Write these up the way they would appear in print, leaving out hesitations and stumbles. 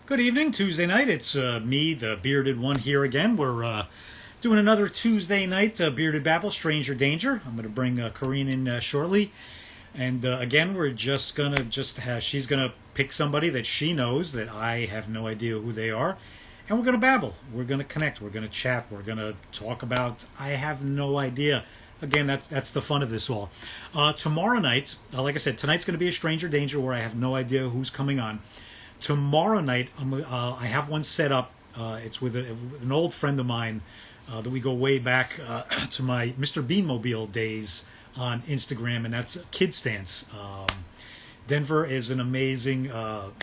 Good evening, Tuesday night. It's me, the bearded one, here again. We're doing another Tuesday night, Bearded Babble, Stranger Danger. I'm going to bring Corrine in shortly. And again, we're just going to she's going to pick somebody that she knows that I have no idea who they are. And we're going to babble. We're going to connect. We're going to chat. We're going to talk about, I have no idea. Again, that's the fun of this all. Tomorrow night, like I said, tonight's going to be a Stranger Danger where I have no idea who's coming on. Tomorrow night, I have one set up. It's with an old friend of mine that we go way back to my Mr. Beanmobile days on Instagram, and that's Kid Stance. Denver is an amazing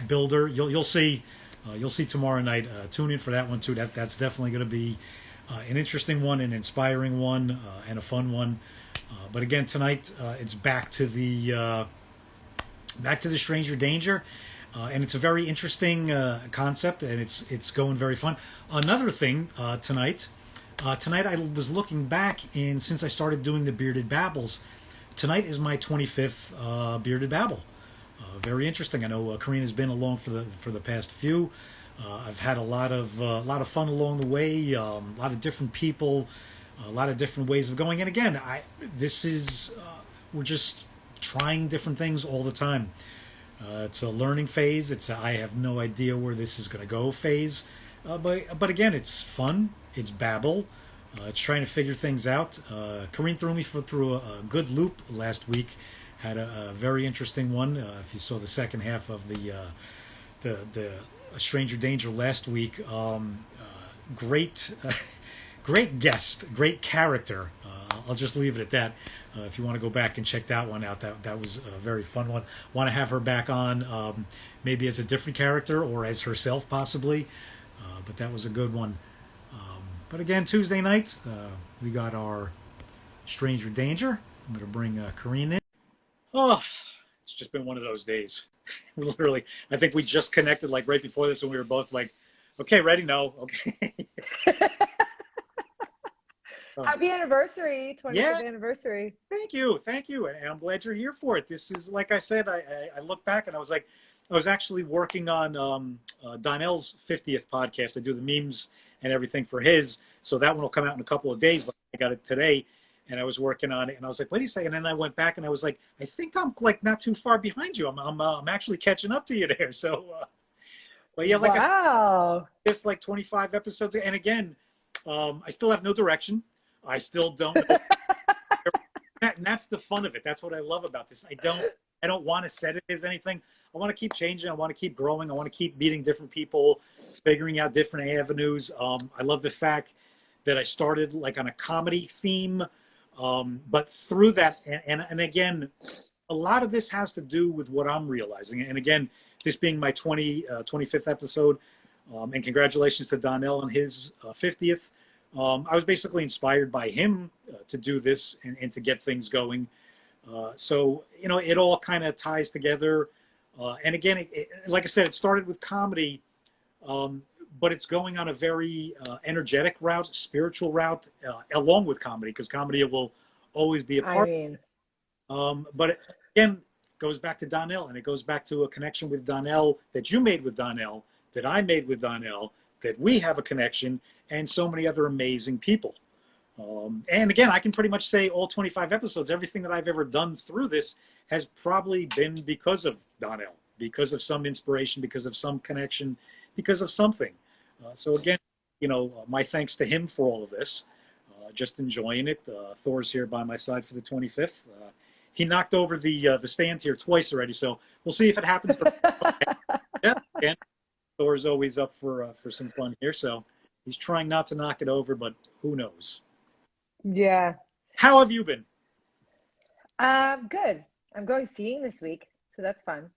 builder. You'll see tomorrow night. Tune in for that one too. That's definitely going to be an interesting one, an inspiring one, and a fun one. But again, tonight it's back to the Stranger Danger. And it's a very interesting concept, and it's going very fun. Another thing tonight I was looking back, and since I started doing the Bearded Babbles, tonight is my 25th Bearded Babble. Very interesting. I know Karina's been along for the past few. I've had a lot of fun along the way. A lot of different people, a lot of different ways of going. And again, we're just trying different things all the time. It's a learning phase. I have no idea where this is going to go phase. But again, it's fun. It's babble. It's trying to figure things out. Karine threw me through a good loop last week. Had a very interesting one. If you saw the second half of the Stranger Danger last week, great great guest, great character. I'll just leave it at that. If you want to go back and check that one out, that was a very fun one. Want to have her back on, maybe as a different character or as herself possibly, but that was a good one. But again, Tuesday night, we got our Stranger Danger. I'm going to bring Karine in. Oh, it's just been one of those days. Literally, I think we just connected like right before this, and we were both like, "Okay, ready? No, okay." Happy anniversary, 25th Yeah, anniversary. thank you, and I'm glad you're here for it. This is, like I said, I look back and I was like, I was actually working on Donnell's 50th podcast. I do the memes and everything for his, so that one will come out in a couple of days. But I got it today, and I was working on it, and I was like, wait a second, and then I went back and I was like, I think I'm like not too far behind you. I'm actually catching up to you there. So, but yeah, like I Wow. said, it's like 25 episodes, and again, I still have no direction. I still don't know. And that's the fun of it. That's what I love about this. I don't want to set it as anything. I want to keep changing. I want to keep growing. I want to keep meeting different people, figuring out different avenues. I love the fact that I started like on a comedy theme, but through that, and again, a lot of this has to do with what I'm realizing. And again, this being my 25th episode, and congratulations to Donnell on his 50th. I was basically inspired by him to do this and to get things going. So, it all kind of ties together. And again, like I said, it started with comedy, but it's going on a very energetic route, spiritual route, along with comedy, because comedy will always be a I part. mean, But again, goes back to Donnell, and it goes back to a connection with Donnell that you made with Donnell, that I made with Donnell, that we have a connection, and so many other amazing people. And again, I can pretty much say all 25 episodes, everything that I've ever done through this has probably been because of Donnell, because of some inspiration, because of some connection, because of something. So again, my thanks to him for all of this. Just enjoying it. Thor's here by my side for the 25th. He knocked over the stand here twice already, so we'll see if it happens. Yeah, again, Thor's always up for some fun here, so he's trying not to knock it over, but who knows? yeah. How have you been? Good. I'm going skiing this week, so that's fun.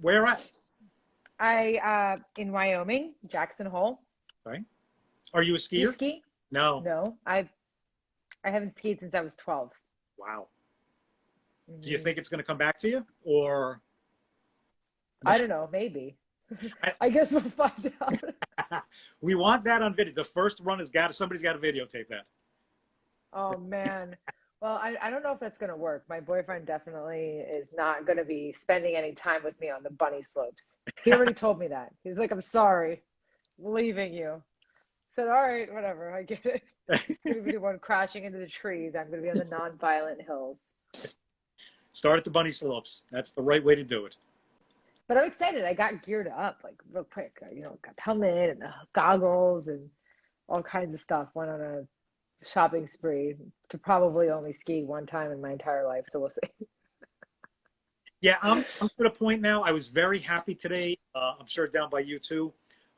Where at? In Wyoming, Jackson Hole. Right. Are you a Do you skier? ski? No. No, I haven't skied since I was 12. Wow. Do you Mhm. think it's going to come back to you, or? I don't know, maybe. I, I guess we'll find out. we want that on video. The first run somebody's got to videotape that. Oh man. Well, I don't know if that's gonna work. My boyfriend definitely is not gonna be spending any time with me on the bunny slopes. He already told me that. He's like, I'm sorry, I'm leaving you. I said, all right, whatever, I get it. He's gonna be the one crashing into the trees. I'm gonna be on the non-violent hills. Start at the bunny slopes. That's the right way to do it. But I'm excited. I got geared up like real quick. Got the helmet and the goggles and all kinds of stuff. Went on a shopping spree to probably only ski one time in my entire life. So we'll see. Yeah, I'm to the point now. I was very happy today. I'm sure down by you too.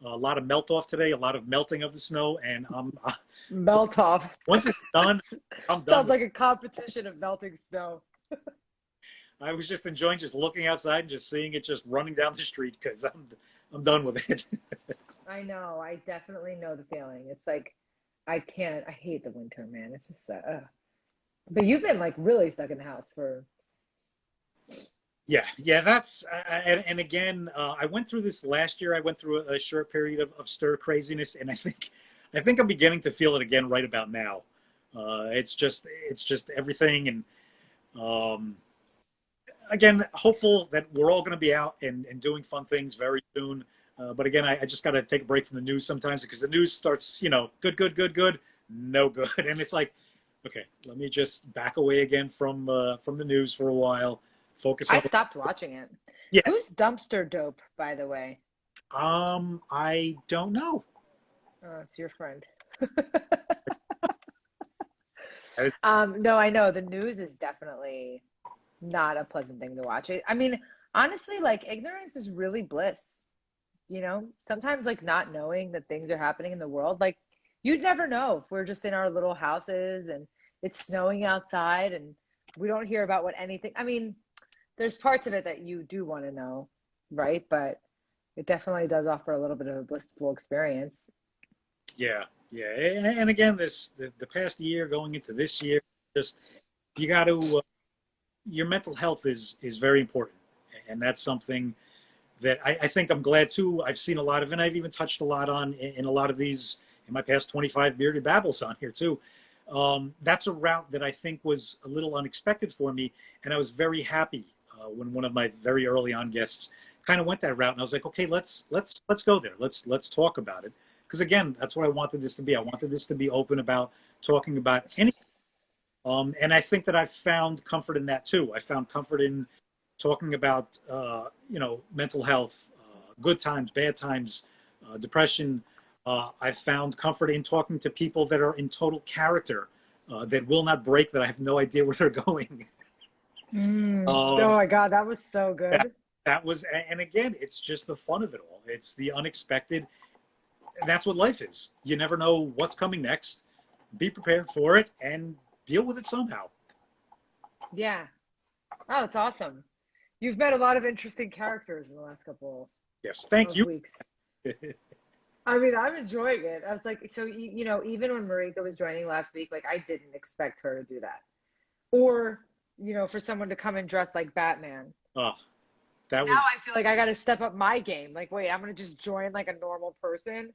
A lot of melt off today, a lot of melting of the snow, and Melt off. once it's done, I'm done. Sounds like a competition of melting snow. I was just enjoying just looking outside and just seeing it just running down the street because I'm done with it. I know. I definitely know the feeling. It's like I can't. I hate the winter, man. It's just. But you've been like really stuck in the house for. Yeah. That's and again, I went through this last year. I went through a short period of stir craziness, and I think I'm beginning to feel it again right about now. It's just everything, and again, hopeful that we're all going to be out and doing fun things very soon. But again, I just got to take a break from the news sometimes because the news starts, good, no good, and it's like, okay, let me just back away again from the news for a while. Focus on. I stopped watching it. Yeah. Who's Dumpster Dope, by the way? I don't know. Oh, it's your friend. No, I know the news is definitely not a pleasant thing to watch. I mean, honestly, like ignorance is really bliss. Sometimes like not knowing that things are happening in the world, like you'd never know if we're just in our little houses and it's snowing outside and we don't hear about what anything. I mean, there's parts of it that you do want to know, right? But it definitely does offer a little bit of a blissful experience. Yeah. And again, the past year going into this year, just you got to your mental health is very important, and that's something that I think I'm glad too. I've seen a lot of, and I've even touched a lot on in a lot of these in my past 25 bearded babbles on here too. That's a route that I think was a little unexpected for me, and I was very happy when one of my very early on guests kind of went that route, and I was like, okay, let's go there. Let's talk about it, because again, that's what I wanted this to be. I wanted this to be open about talking about anything, and I think that I've found comfort in that too. I found comfort in talking about mental health, good times, bad times, depression. I've found comfort in talking to people that are in total character, that will not break, that I have no idea where they're going. Oh my God, that was so good. That was, and again, it's just the fun of it all. It's the unexpected. And that's what life is. You never know what's coming next. Be prepared for it and deal with it somehow. Yeah. Oh, it's awesome. You've met a lot of interesting characters in the last couple Yes, thank you. weeks. I mean, I'm enjoying it. I was like, so, even when Marika was joining last week, like I didn't expect her to do that. Or, for someone to come and dress like Batman. Oh, that was. Now I feel like I got to step up my game. Like, wait, I'm going to just join like a normal person.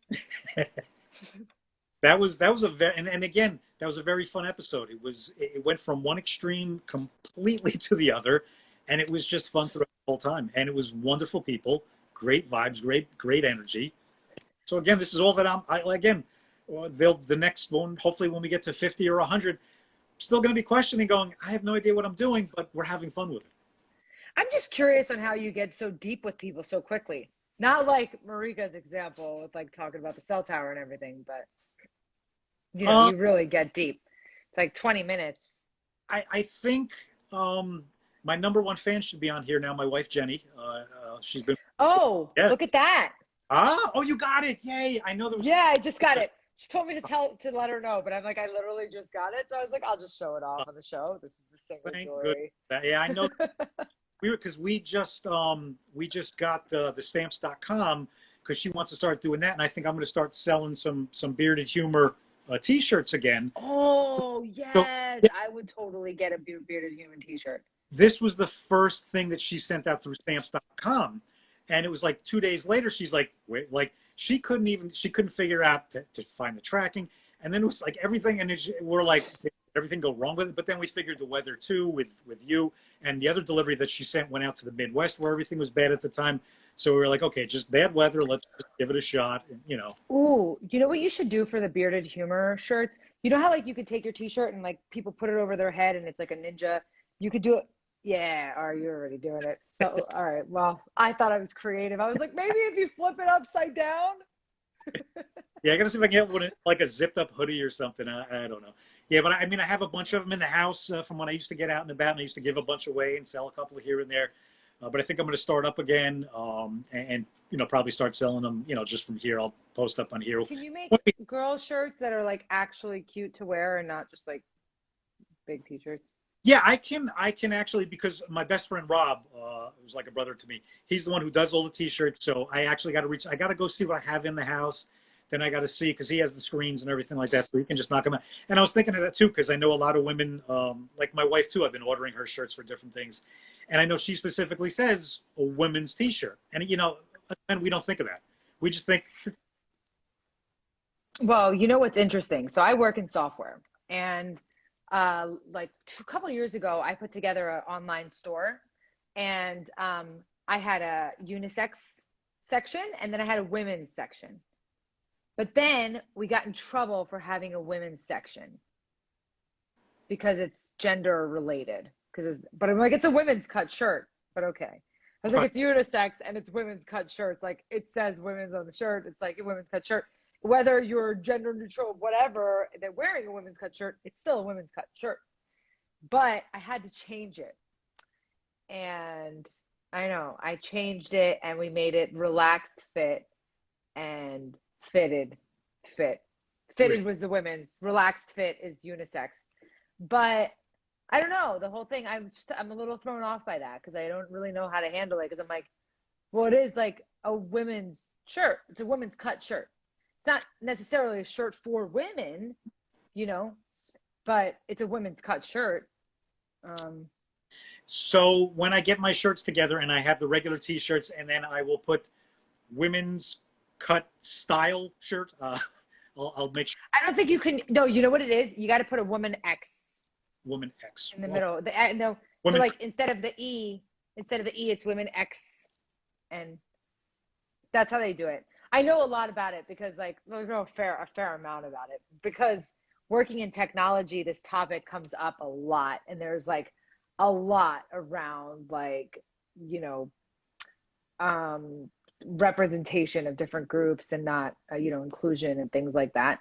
That was a very, and again, that was a very fun episode. It went from one extreme completely to the other, and it was just fun throughout the whole time. And it was wonderful people, great vibes, great energy. So again, this is all that the next one, hopefully when we get to 50 or 100, still going to be questioning, going, I have no idea what I'm doing, but we're having fun with it. I'm just curious on how you get so deep with people so quickly. Not like Marika's example with like talking about the cell tower and everything, but you really get deep. It's like 20 minutes. I think my number one fan should be on here now, my wife, Jenny. She's been. Oh, yeah. Look at that. Oh, you got it. Yay. I know there was. Yeah, I just got it. She told me to let her know, but I'm like, I literally just got it. So I was like, I'll just show it off on the show. This is the single story. Yeah, I know. we just got the stamps.com because she wants to start doing that. And I think I'm going to start selling some bearded humor t-shirts again. Oh, yes. So, yeah. I would totally get a bearded human t-shirt. This was the first thing that she sent out through stamps.com. And it was like 2 days later, she's like, wait, like she couldn't figure out to find the tracking. And then it was like everything. And we're like, everything go wrong with it. But then we figured the weather too with you, and the other delivery that she sent went out to the Midwest where everything was bad at the time. So we were like, okay, just bad weather. Let's just give it a shot. And, you know. Ooh, you know what you should do for the bearded humor shirts? You know how like you could take your t-shirt and like people put it over their head and it's like a ninja. You could do it. Yeah, or you're already doing it. So, all right. Well, I thought I was creative. I was like, maybe if you flip it upside down. Yeah, I gotta see if I can get one like a zipped up hoodie or something. I don't know. Yeah, but I mean, I have a bunch of them in the house from when I used to get out and about, and I used to give a bunch away and sell a couple here and there. But I think I'm going to start up again, and you know, probably start selling them. You know, just from here, I'll post up on here. Can you make girl shirts that are like actually cute to wear and not just like big t-shirts? Yeah, I can actually, because my best friend Rob, who's like a brother to me, he's the one who does all the t-shirts. So I actually got to reach. I got to go see what I have in the house. Then I got to see because he has the screens and everything like that, so you can just knock them out. And I was thinking of that too because I know a lot of women, like my wife too. I've been ordering her shirts for different things, and I know she specifically says a women's T-shirt. And you know, and we don't think of that. We just think. Well, you know what's interesting? So I work in software, and like a couple of years ago, I put together an online store, and I had a unisex section, and then I had a women's section. But then we got in trouble for having a women's section because it's gender related. But I'm like, it's a women's cut shirt. But okay. I was like, it's unisex and it's women's cut shirts. Like it says women's on the shirt. It's like a women's cut shirt. Whether you're gender neutral, whatever, they're wearing a women's cut shirt, it's still a women's cut shirt. But I had to change it. And I know, I changed it and we made it relaxed fit and fitted fit. Fitted was the women's, relaxed fit is unisex. But I don't know, the whole thing, I'm a little thrown off by that because I don't really know how to handle it because I'm like, well, it is like a women's shirt. It's a women's cut shirt. It's not necessarily a shirt for women, you know, but it's a women's cut shirt. So when I get my shirts together and I have the regular T-shirts, and then I will put women's cut style shirt. I'll make sure. I don't think you can. No, you know what it is. You got to put a woman X. Woman X in the middle. No. Women, so like instead of the E, it's women X, and that's how they do it. I know a lot about it because like I know a fair amount about it because working in technology, this topic comes up a lot, and there's like a lot around like you know. Representation of different groups and not you know, inclusion and things like that.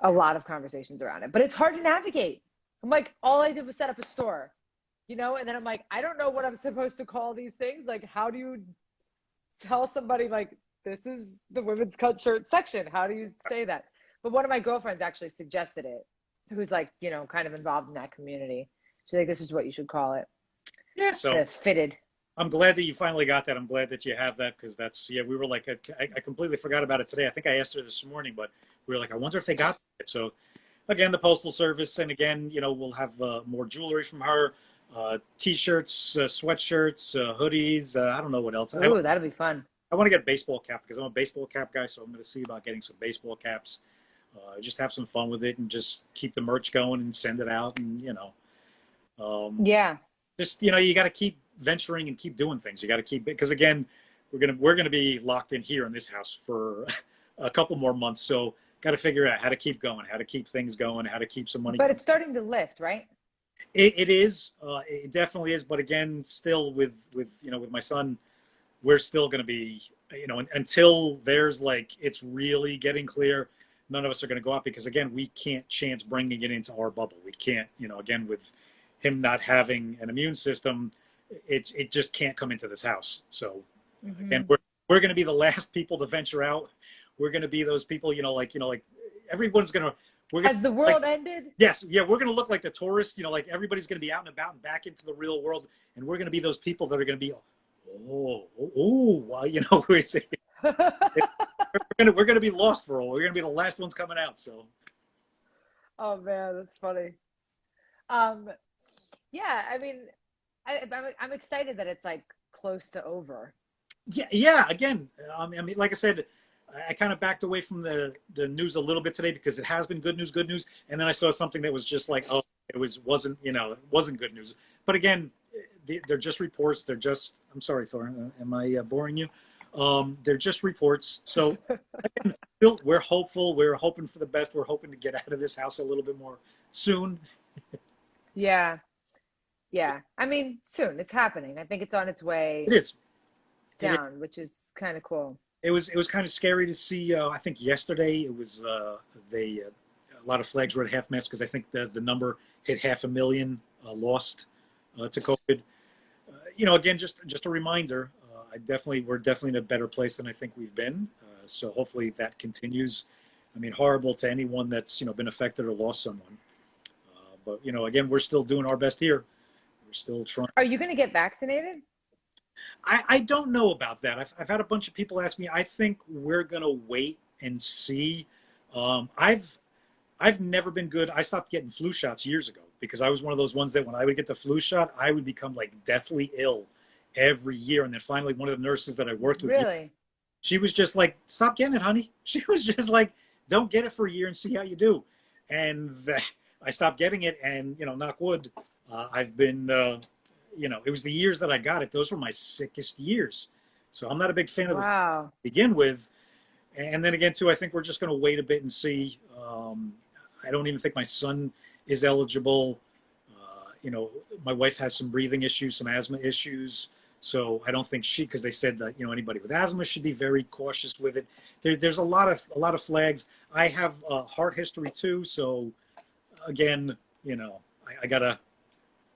A lot of conversations around it, but it's hard to navigate. I'm like, all I did was set up a store, you know, and then I'm like, I don't know what I'm supposed to call these things. Like, how do you tell somebody like this is the women's cut shirt section? How do you say that? But one of my girlfriends actually suggested it, who's like, you know, kind of involved in that community. She's like, this is what you should call it. Yeah, so the fitted. I'm glad that you finally got that. I'm glad that you have that because that's, yeah, we were like, I completely forgot about it today. I think I asked her this morning, but we were like, I wonder if they got it. So again, the Postal Service. And again, you know, we'll have more jewelry from her, T-shirts, sweatshirts, hoodies. I don't know what else. Oh, that'll be fun. I want to get a baseball cap because I'm a baseball cap guy. So I'm going to see about getting some baseball caps. Just have some fun with it and just keep the merch going and send it out. And, you know, yeah, just, you know, you got to keep venturing and keep doing things. You got to keep it because again, we're gonna be locked in here in this house for a couple more months. So got to figure out how to keep going, how to keep things going, how to keep some money. But it's starting to lift, right? It is. It definitely is. But again, still with you know, with my son, we're still going to be, you know, until there's like it's really getting clear. None of us are going to go out because again, we can't chance bringing it into our bubble. We can't, you know, again with him not having an immune system. It just can't come into this house. So, and we're going to be the last people to venture out. We're going to be those people, you know, like everyone's going to. Has the world ended? Yes, yeah, we're going to look like the tourists. You know, like everybody's going to be out and about and back into the real world, and we're going to be those people that are going to be, well, you know, we're going to be lost for a while. We're going to be the last ones coming out. So. Oh man, that's funny. Yeah, I mean. I'm excited that it's like close to over. Yeah. Again, I mean, like I said, I kind of backed away from the news a little bit today because it has been good news, and then I saw something that was just like, oh, wasn't it wasn't good news. But again, they're just reports. They're just. I'm sorry, Thor. Am I boring you? They're just reports. So again, we're hopeful. We're hoping for the best. We're hoping to get out of this house a little bit more soon. Yeah. Yeah. I mean, soon. It's happening. I think it's on its way It is. down, which is kind of cool. It was kind of scary to see. I think yesterday it was a lot of flags were at half mast because I think the number hit 500,000 lost to COVID. Again, just a reminder. We're definitely in a better place than I think we've been. So hopefully that continues. I mean, horrible to anyone that's been affected or lost someone. But again, we're still doing our best here. We're still trying. Are you going to get vaccinated? I don't know about that. I've had a bunch of people ask me. I think we're gonna wait and see. I've never been good. I stopped getting flu shots years ago because I was one of those ones that when I would get the flu shot, I would become like deathly ill every year. And then finally, one of the nurses that I worked with, Really? she was just like, "Stop getting it, honey." She was just like, "Don't get it for a year and see how you do." And I stopped getting it, and knock wood, I've been. It was the years that I got it. Those were my sickest years. So I'm not a big fan of the to begin with. And then again, too, I think we're just going to wait a bit and see. I don't even think my son is eligible. My wife has some breathing issues, some asthma issues. So I don't think because they said that, anybody with asthma should be very cautious with it. There's a lot of flags. I have a heart history too. So again, I got to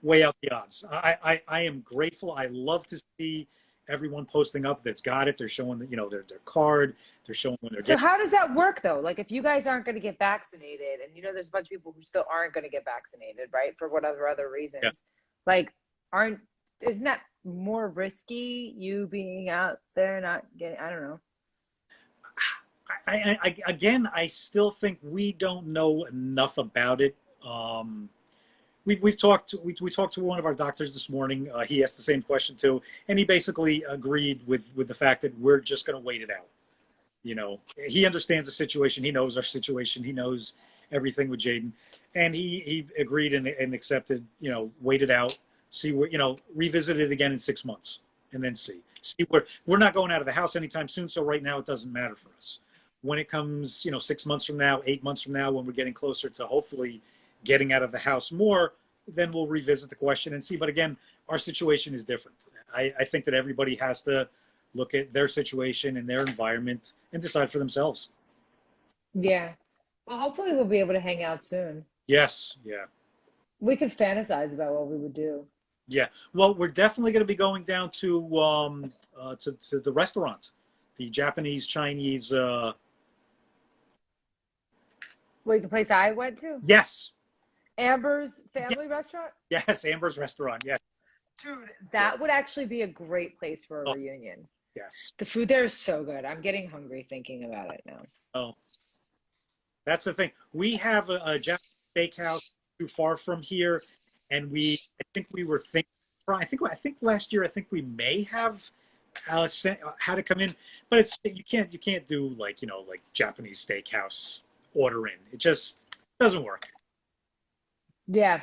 weigh out the odds. I am grateful. I love to see everyone posting up that's got it. They're showing that their card. They're showing when they're. So how does that work though? Like if you guys aren't going to get vaccinated, and there's a bunch of people who still aren't going to get vaccinated, right? For whatever other reasons, Yeah. like isn't that more risky? You being out there not getting? I don't know. I still think we don't know enough about it. We talked to one of our doctors this morning. He asked the same question too, and he basically agreed with the fact that we're just going to wait it out. He understands the situation. He knows our situation. He knows everything with Jaden, and he agreed and accepted. Wait it out, see where revisit it again in 6 months, and then see where we're not going out of the house anytime soon. So right now it doesn't matter for us. When it comes, 6 months from now, 8 months from now, when we're getting closer to hopefully getting out of the house more, then we'll revisit the question and see. But again, our situation is different. I think that everybody has to look at their situation and their environment and decide for themselves. Yeah. Well, hopefully we'll be able to hang out soon. Yes. Yeah. We could fantasize about what we would do. Yeah. Well, we're definitely going to be going down to the restaurant, the Japanese, Chinese. Wait, the place I went to? Yes. Amber's family restaurant? Yes, Amber's restaurant. Yes. Dude, that would actually be a great place for a reunion. Yes. The food there is so good. I'm getting hungry thinking about it now. Oh, that's the thing. We have a Japanese steakhouse too far from here, and I think we were thinking. I think last year we may have had to come in, but you can't do like Japanese steakhouse order in. It just doesn't work. Yeah,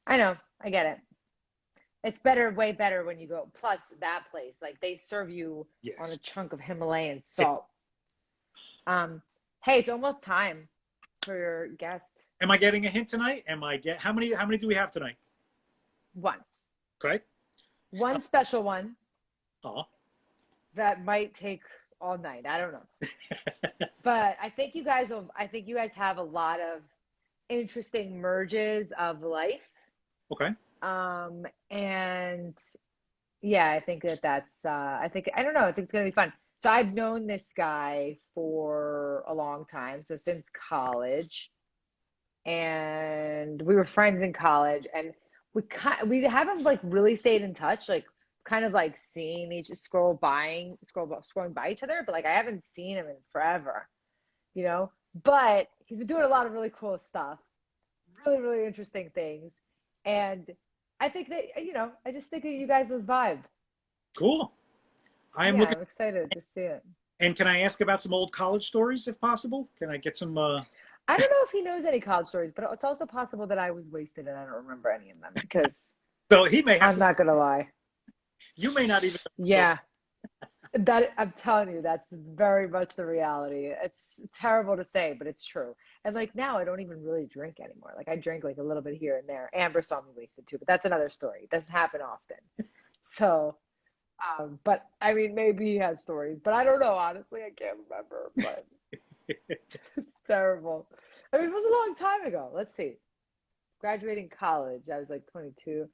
I know. I get it. It's better, way better when you go. Plus, that place, like they serve you on a chunk of Himalayan salt. Hey, it's almost time for your guest. Am I getting a hint tonight? How many do we have tonight? One. Okay. One special one. That might take all night. I don't know. But I think you guys have a lot of interesting merges of life. Okay. And yeah, I think that's I don't know, I think it's gonna be fun. So I've known this guy for a long time, so since college, and we were friends in college, and we haven't like really stayed in touch, like kind of like seeing each scrolling by each other, but like I haven't seen him in forever, but he's been doing a lot of really cool stuff, really, really interesting things. And I think that, I just think that you guys would vibe. Cool. I'm excited to see it. And can I ask about some old college stories, if possible? Can I get some? I don't know if he knows any college stories, but it's also possible that I was wasted and I don't remember any of them because So he may have I'm some. not gonna lie. You may not even know. Yeah, that I'm telling you, that's very much the reality. It's terrible to say, but it's true. And like now, I don't even really drink anymore. Like I drink like a little bit here and there. Amber saw me wasted too, but that's another story. It doesn't happen often. So, but I mean, maybe he has stories, but I don't know. Honestly, I can't remember. But it's terrible. I mean, it was a long time ago. Let's see. Graduating college, I was like 22.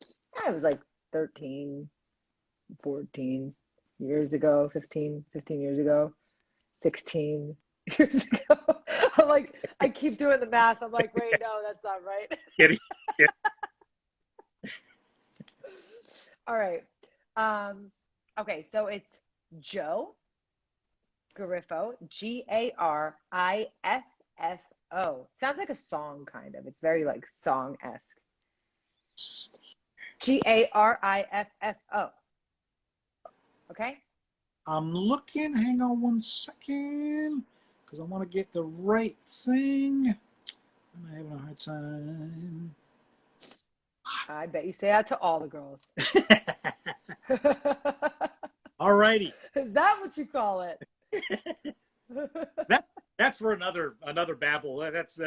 I was like 13, 14 years ago, 15 years ago, 16 years ago. I'm like, I keep doing the math. I'm like, wait, no, that's not right. Kidding. Yeah. All right. Okay, so it's Joe Gariffo, Gariffo. Sounds like a song, kind of. It's very like song-esque. Gariffo. Okay? I'm looking. Hang on one second, because I want to get the right thing. I'm having a hard time. I bet you say that to all the girls. All righty. Is that what you call it? That's for another babble. That's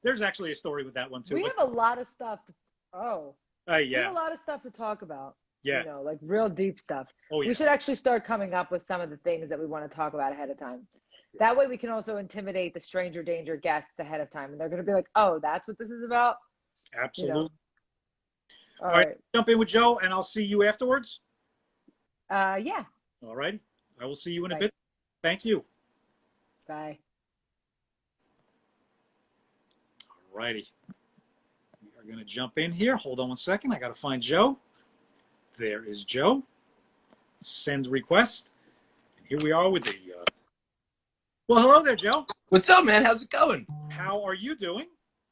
there's actually a story with that one too. We have a lot of stuff. We Yeah. have a lot of stuff to talk about. Yeah. You know, like real deep stuff. Oh, yeah. We should actually start coming up with some of the things that we want to talk about ahead of time. That way we can also intimidate the stranger danger guests ahead of time. And they're going to be like, oh, that's what this is about? Absolutely. You know? All right. Jump in with Joe, and I'll see you afterwards. Yeah. All righty. I will see you in Bye. a bit. Thank you. Bye. All righty. We are going to jump in here. Hold on one second. I got to find Joe. There is Joe. Send request. And here we are with the. Well, hello there, Joe. What's up, man? How's it going? How are you doing?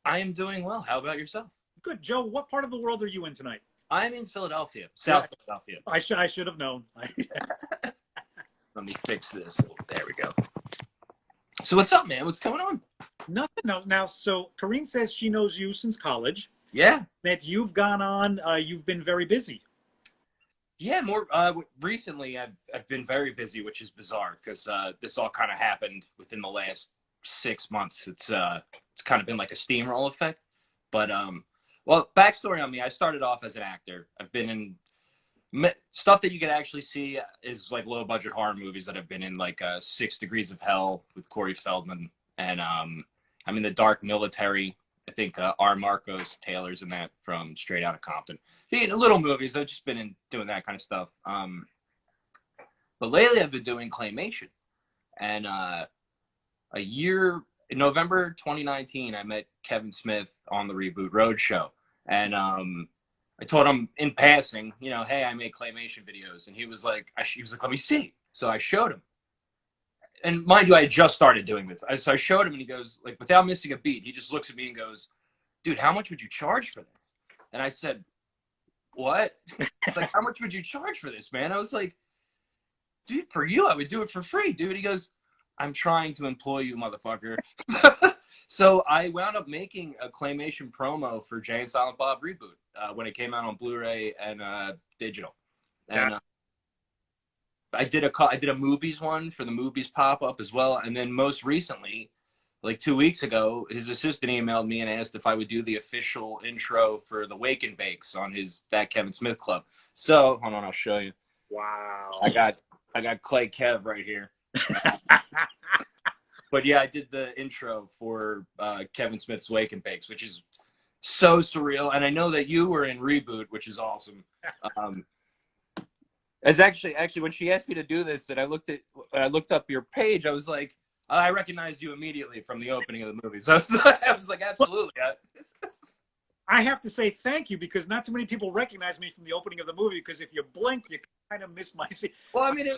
I am doing well. How about yourself? Good, Joe. What part of the world are you in tonight? I'm in Philadelphia, South Philadelphia. I should have known. Let me fix this. There we go. So what's up, man? What's going on? Nothing. No. Now, so Corrine says she knows you since college. Yeah. That you've gone on. You've been very busy. Yeah, more recently I've been very busy, which is bizarre because this all kind of happened within the last 6 months. It's kind of been like a steamroll effect. But well, backstory on me: I started off as an actor. I've been in stuff that you can actually see is like low budget horror movies that I've been in, like 6 Degrees of Hell with Corey Feldman, and I'm in The Dark Military. I think R. Marcos Taylor's in that from Straight Outta Compton. Little movies. I've just been doing that kind of stuff. But lately I've been doing claymation. And in November 2019, I met Kevin Smith on the Reboot Roadshow. And I told him in passing, you know, hey, I make claymation videos. And he was like, let me see. So I showed him. And mind you, I had just started doing this. So I showed him, and he goes, like, without missing a beat, he just looks at me and goes, dude, how much would you charge for this? And I said, what? Like, how much would you charge for this, man? I was like, dude, for you, I would do it for free, dude. He goes, I'm trying to employ you, motherfucker. So I wound up making a claymation promo for Jay and Silent Bob Reboot when it came out on Blu-ray and digital. And I did a movies one for the movies pop-up as well. And then most recently, like 2 weeks ago, his assistant emailed me and asked if I would do the official intro for the Wake and Bakes on that Kevin Smith Club. So, hold on, I'll show you. Wow. I got Clay Kev right here. But yeah, I did the intro for Kevin Smith's Wake and Bakes, which is so surreal. And I know that you were in Reboot, which is awesome. As actually when she asked me to do this, and I looked up your page, I was like, I recognized you immediately from the opening of the movie. So I was like, absolutely. I have to say thank you, because not too many people recognize me from the opening of the movie, because if you blink, you kind of miss my scene. Well, I mean,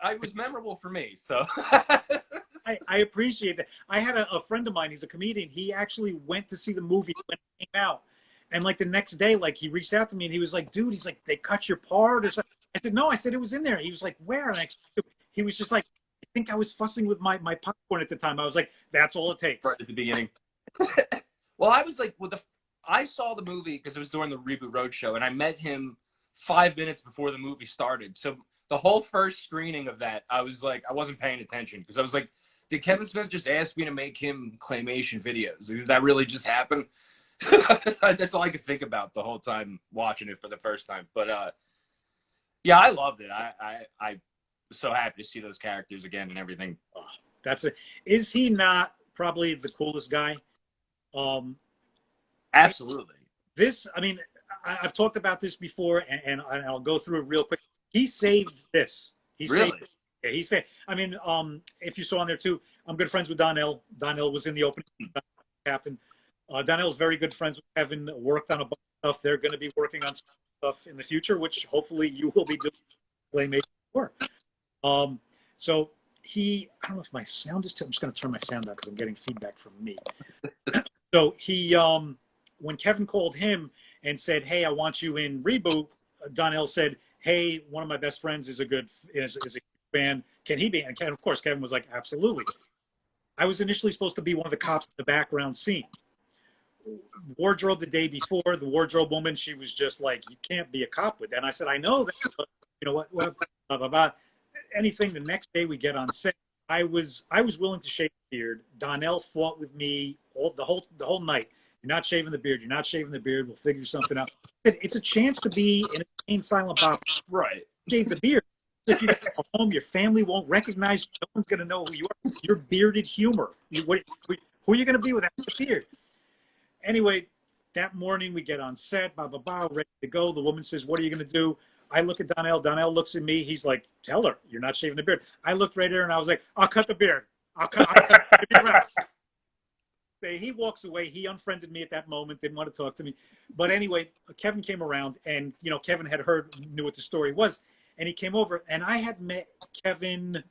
I was memorable for me, so. I appreciate that. I had a friend of mine, he's a comedian. He actually went to see the movie when it came out. And like the next day, like he reached out to me and he was like, dude, he's like, they cut your part or something. I said, no, I said it was in there. He was like, where? And he was just like, I think I was fussing with my popcorn at the time. I was like, that's all it takes. Right at the beginning. Well, I was like, I saw the movie because it was during the Reboot Roadshow, and I met him 5 minutes before the movie started. So the whole first screening of that, I was like, I wasn't paying attention because I was like, did Kevin Smith just ask me to make him claymation videos? Did that really just happen? That's all I could think about the whole time watching it for the first time. But yeah, I loved it. I was so happy to see those characters again and everything. Oh, that's it. Is he not probably the coolest guy? Absolutely. I mean, I've talked about this before, and I'll go through it real quick. He saved this. Really? Yeah, he saved. I mean, if you saw on there too, I'm good friends with Donnell. Donnell was in the opening, captain. Donnell's very good friends with Kevin. Worked on a bunch of stuff. They're going to be working on stuff in the future, which hopefully you will be doing claymation work. So I don't know if my sound is too. I'm just going to turn my sound down because I'm getting feedback from me. So he, when Kevin called him and said, "Hey, I want you in Reboot," Donnell said, "Hey, one of my best friends is a fan. Can he be?" And of course, Kevin was like, "Absolutely." I was initially supposed to be one of the cops in the background scene. Wardrobe the day before, the wardrobe woman, she was just like, "You can't be a cop with that." And I said, "I know that, but you know what, blah, blah, blah. Anything." The next day we get on set. I was willing to shave the beard. Donnell fought with me the whole night. "You're not shaving the beard. You're not shaving the beard. We'll figure something out." It's a chance to be in a plain silent box. Right. Shave the beard. If you get home, your family won't recognize you. No one's going to know who you are. You're bearded humor. Who are you going to be without the beard? Anyway, that morning we get on set, blah, blah, blah, ready to go. The woman says, "What are you going to do?" I look at Donnell. Donnell looks at me. He's like, "Tell her you're not shaving the beard." I looked right at her and I was like, "I'll cut the beard. I'll cut the beard out." He walks away. He unfriended me at that moment, didn't want to talk to me. But anyway, Kevin came around and, Kevin had knew what the story was. And he came over and I had met Kevin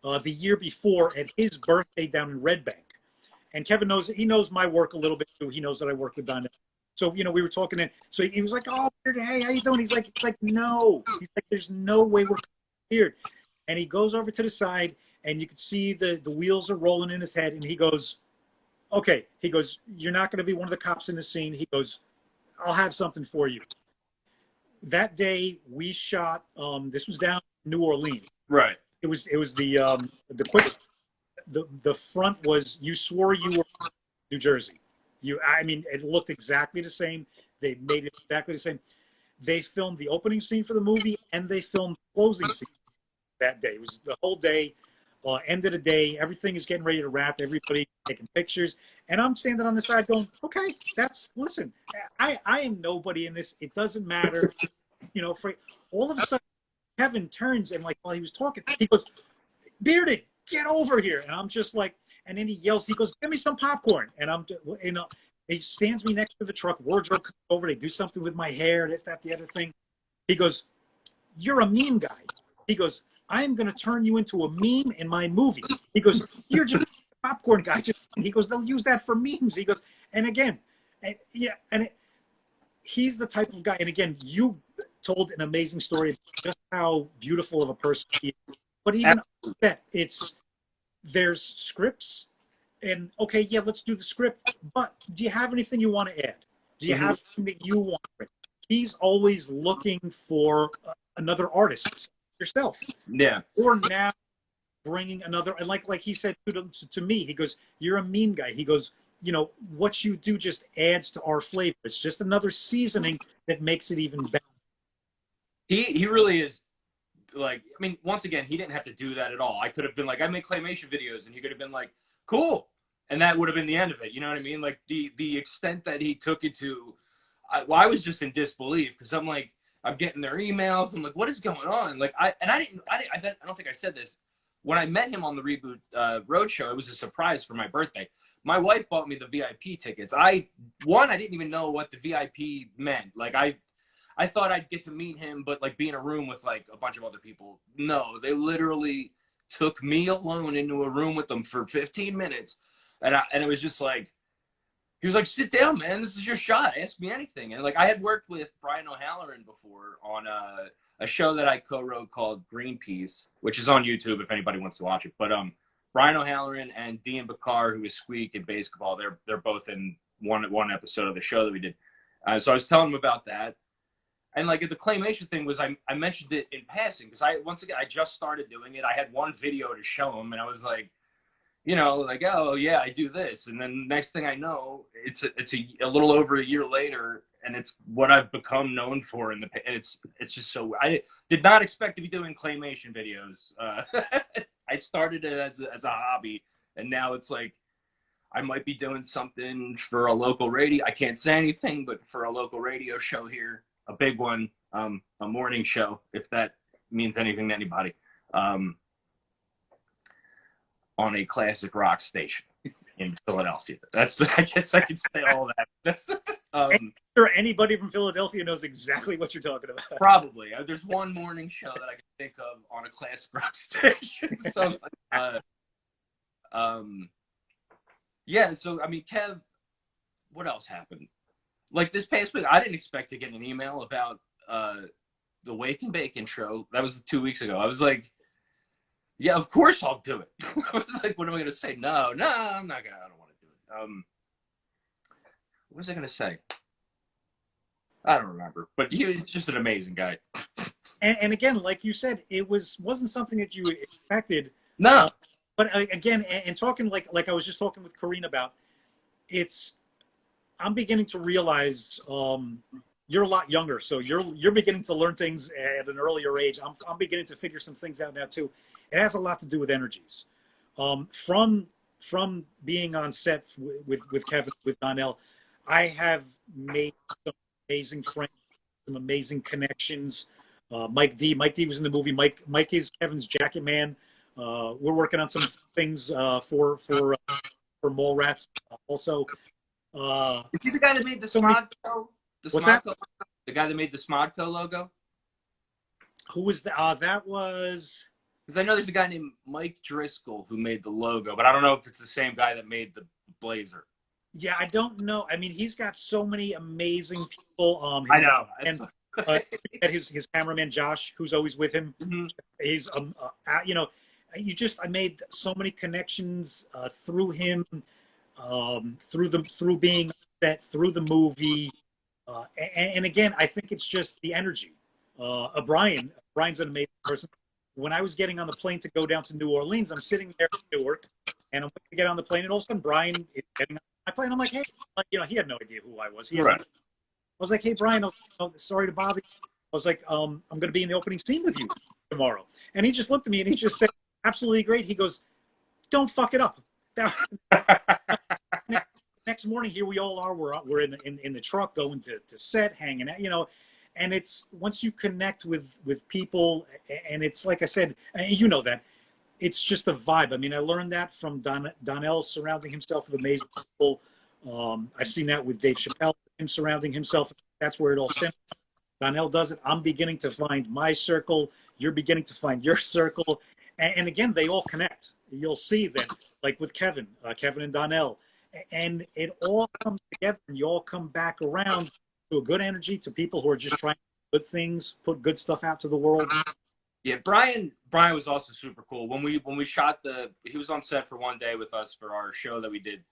the year before at his birthday down in Red Bank. And Kevin knows my work a little bit too. He knows that I work with Donnell. So, we were talking and so he was like, "Oh, hey, how you doing?" He's like, "No." He's like, "There's no way we're here." And he goes over to the side and you can see the wheels are rolling in his head. And he goes, "Okay." He goes, "You're not going to be one of the cops in the scene." He goes, "I'll have something for you." That day we shot, this was down in New Orleans. Right. It was the quickest. The front was, you swore you were from New Jersey. I mean, it looked exactly the same. They made it exactly the same. They filmed the opening scene for the movie and they filmed the closing scene that day. It was the whole day. End of the day, everything is getting ready to wrap. Everybody taking pictures, and I'm standing on the side going, "Okay, listen. I am nobody in this. It doesn't matter." For all of a sudden, Kevin turns and while he was talking, he goes, "Bearded, get over here!" And I'm just like, and then he yells, he goes, "Give me some popcorn!" And I'm, he stands me next to the truck. Wardrobe comes over. They do something with my hair. This, that, the other thing. He goes, "You're a meme guy." He goes, "I am going to turn you into a meme in my movie." He goes, "You're just a popcorn guy." He goes, "They'll use that for memes." He goes, and again, he's the type of guy. And again, you told an amazing story of just how beautiful of a person he is. But even that, there's scripts, and okay, yeah, let's do the script. But do you have anything you want to add? Do you have something that you want? He's always looking for another artist. Yourself, Yeah. Or now bringing another, and like he said to me, he goes, "You're a meme guy." He goes, "What you do just adds to our flavor. It's just another seasoning that makes it even better." He really is. Like, I mean, once again, he didn't have to do that at all. I could have been like, "I make claymation videos," and he could have been like, "Cool," and that would have been the end of it. You know what I mean? Like the extent that he took it to, I was just in disbelief because I'm like, I'm getting their emails. I'm like, what is going on? Like, I don't think I said this. When I met him on the Reboot Roadshow, it was a surprise for my birthday. My wife bought me the VIP tickets. I didn't even know what the VIP meant. Like, I thought I'd get to meet him, but like be in a room with like a bunch of other people. No, they literally took me alone into a room with them for 15 minutes. And it was just like, he was like, "Sit down, man. This is your shot. Ask me anything." And like, I had worked with Brian O'Halloran before on a show that I co-wrote called Greenpeace, which is on YouTube if anybody wants to watch it. But Brian O'Halloran and Dean Bakar, who is Squeak in basketball, they're both in one episode of the show that we did. So I was telling them about that. And like the claymation thing was, I mentioned it in passing because I just started doing it. I had one video to show them, and I was like, you know, like, oh yeah, I do this, and then next thing I know, it's a little over a year later, and it's what I've become known for. And it's just so, I did not expect to be doing claymation videos. I started it as a hobby, and now it's like I might be doing something for a local radio. I can't say anything, but for a local radio show here. A big one, a morning show, if that means anything to anybody, on a classic rock station in Philadelphia. That's, I guess I could say all that. That's I'm sure anybody from Philadelphia knows exactly what you're talking about. Probably. There's one morning show that I can think of on a classic rock station. So, yeah. So I mean, Kev, what else happened? Like this past week, I didn't expect to get an email about the Wake and Bacon show. That was 2 weeks ago. I was like, yeah, of course I'll do it. I was like, what am I going to say? No, I'm not going to. I don't want to do it. What was I going to say? I don't remember. But he was just an amazing guy. And again, like you said, it wasn't something that you expected. No. But again, and talking like I was just talking with Corrine about, I'm beginning to realize you're a lot younger, so you're beginning to learn things at an earlier age. I'm beginning to figure some things out now too. It has a lot to do with energies. From being on set with Kevin, with Donnell, I have made some amazing friends, some amazing connections. Mike D was in the movie. Mike is Kevin's jacket man. We're working on some things for Mallrats also. Is he the guy that made the Smodco? What's that? The guy that made the Smodco logo? Who was that? That was... Because I know there's a guy named Mike Driscoll who made the logo, but I don't know if it's the same guy that made the blazer. Yeah, I don't know. I mean, he's got so many amazing people. I know. And his cameraman, Josh, who's always with him. Mm-hmm. He's, you know, I made so many connections through him. Through being set, through the movie, and again, I think it's just the energy. Brian's an amazing person. When I was getting on the plane to go down to New Orleans, I'm sitting there in Newark, and I'm going to get on the plane, and all of a sudden Brian is getting on my plane. I'm like, hey, you know, he had no idea who I was. I was like, hey, Brian, sorry to bother you. I was like, I'm going to be in the opening scene with you tomorrow, and he just looked at me and he just said, absolutely great. He goes, don't fuck it up. Next morning, here we all are. We're in the truck going to set, hanging out, you know. And it's once you connect with people, and it's like I said, and you know that it's just a vibe. I mean, I learned that from Donnell surrounding himself with amazing people. I've seen that with Dave Chappelle, him surrounding himself. That's where it all stems from. Donnell does it. I'm beginning to find my circle. You're beginning to find your circle. And again, they all connect. You'll see that, like with Kevin and Donnell. And it all comes together, and you all come back around to a good energy, to people who are just trying to do good things, put good stuff out to the world. Yeah, Brian was also super cool. When we shot he was on set for one day with us for our show that we did.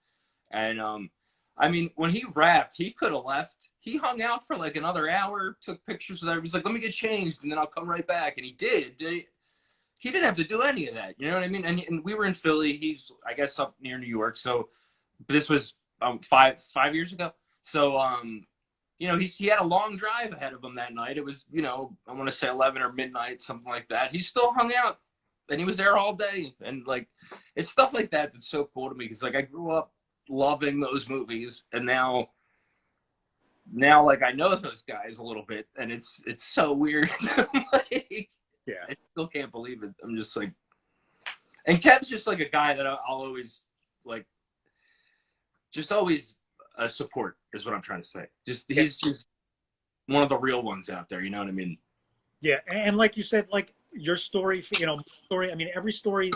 And I mean, when he wrapped, he could have left. He hung out for like another hour, took pictures with everybody. He's like, let me get changed, and then I'll come right back. And he did. He didn't have to do any of that. You know what I mean? And we were in Philly. He's, I guess, up near New York. So this was 5 years ago. So, you know, he had a long drive ahead of him that night. It was, you know, I want to say 11 or midnight, something like that. He still hung out, and he was there all day. And, like, it's stuff like that that's so cool to me because, like, I grew up loving those movies, and now, like, I know those guys a little bit, and it's so weird. Like, yeah, I still can't believe it. I'm just like, and Kev's just like a guy that I'll always like, just always support is what I'm trying to say. He's just one of the real ones out there. You know what I mean? Yeah, and like you said, like your story, you know, story. I mean, every story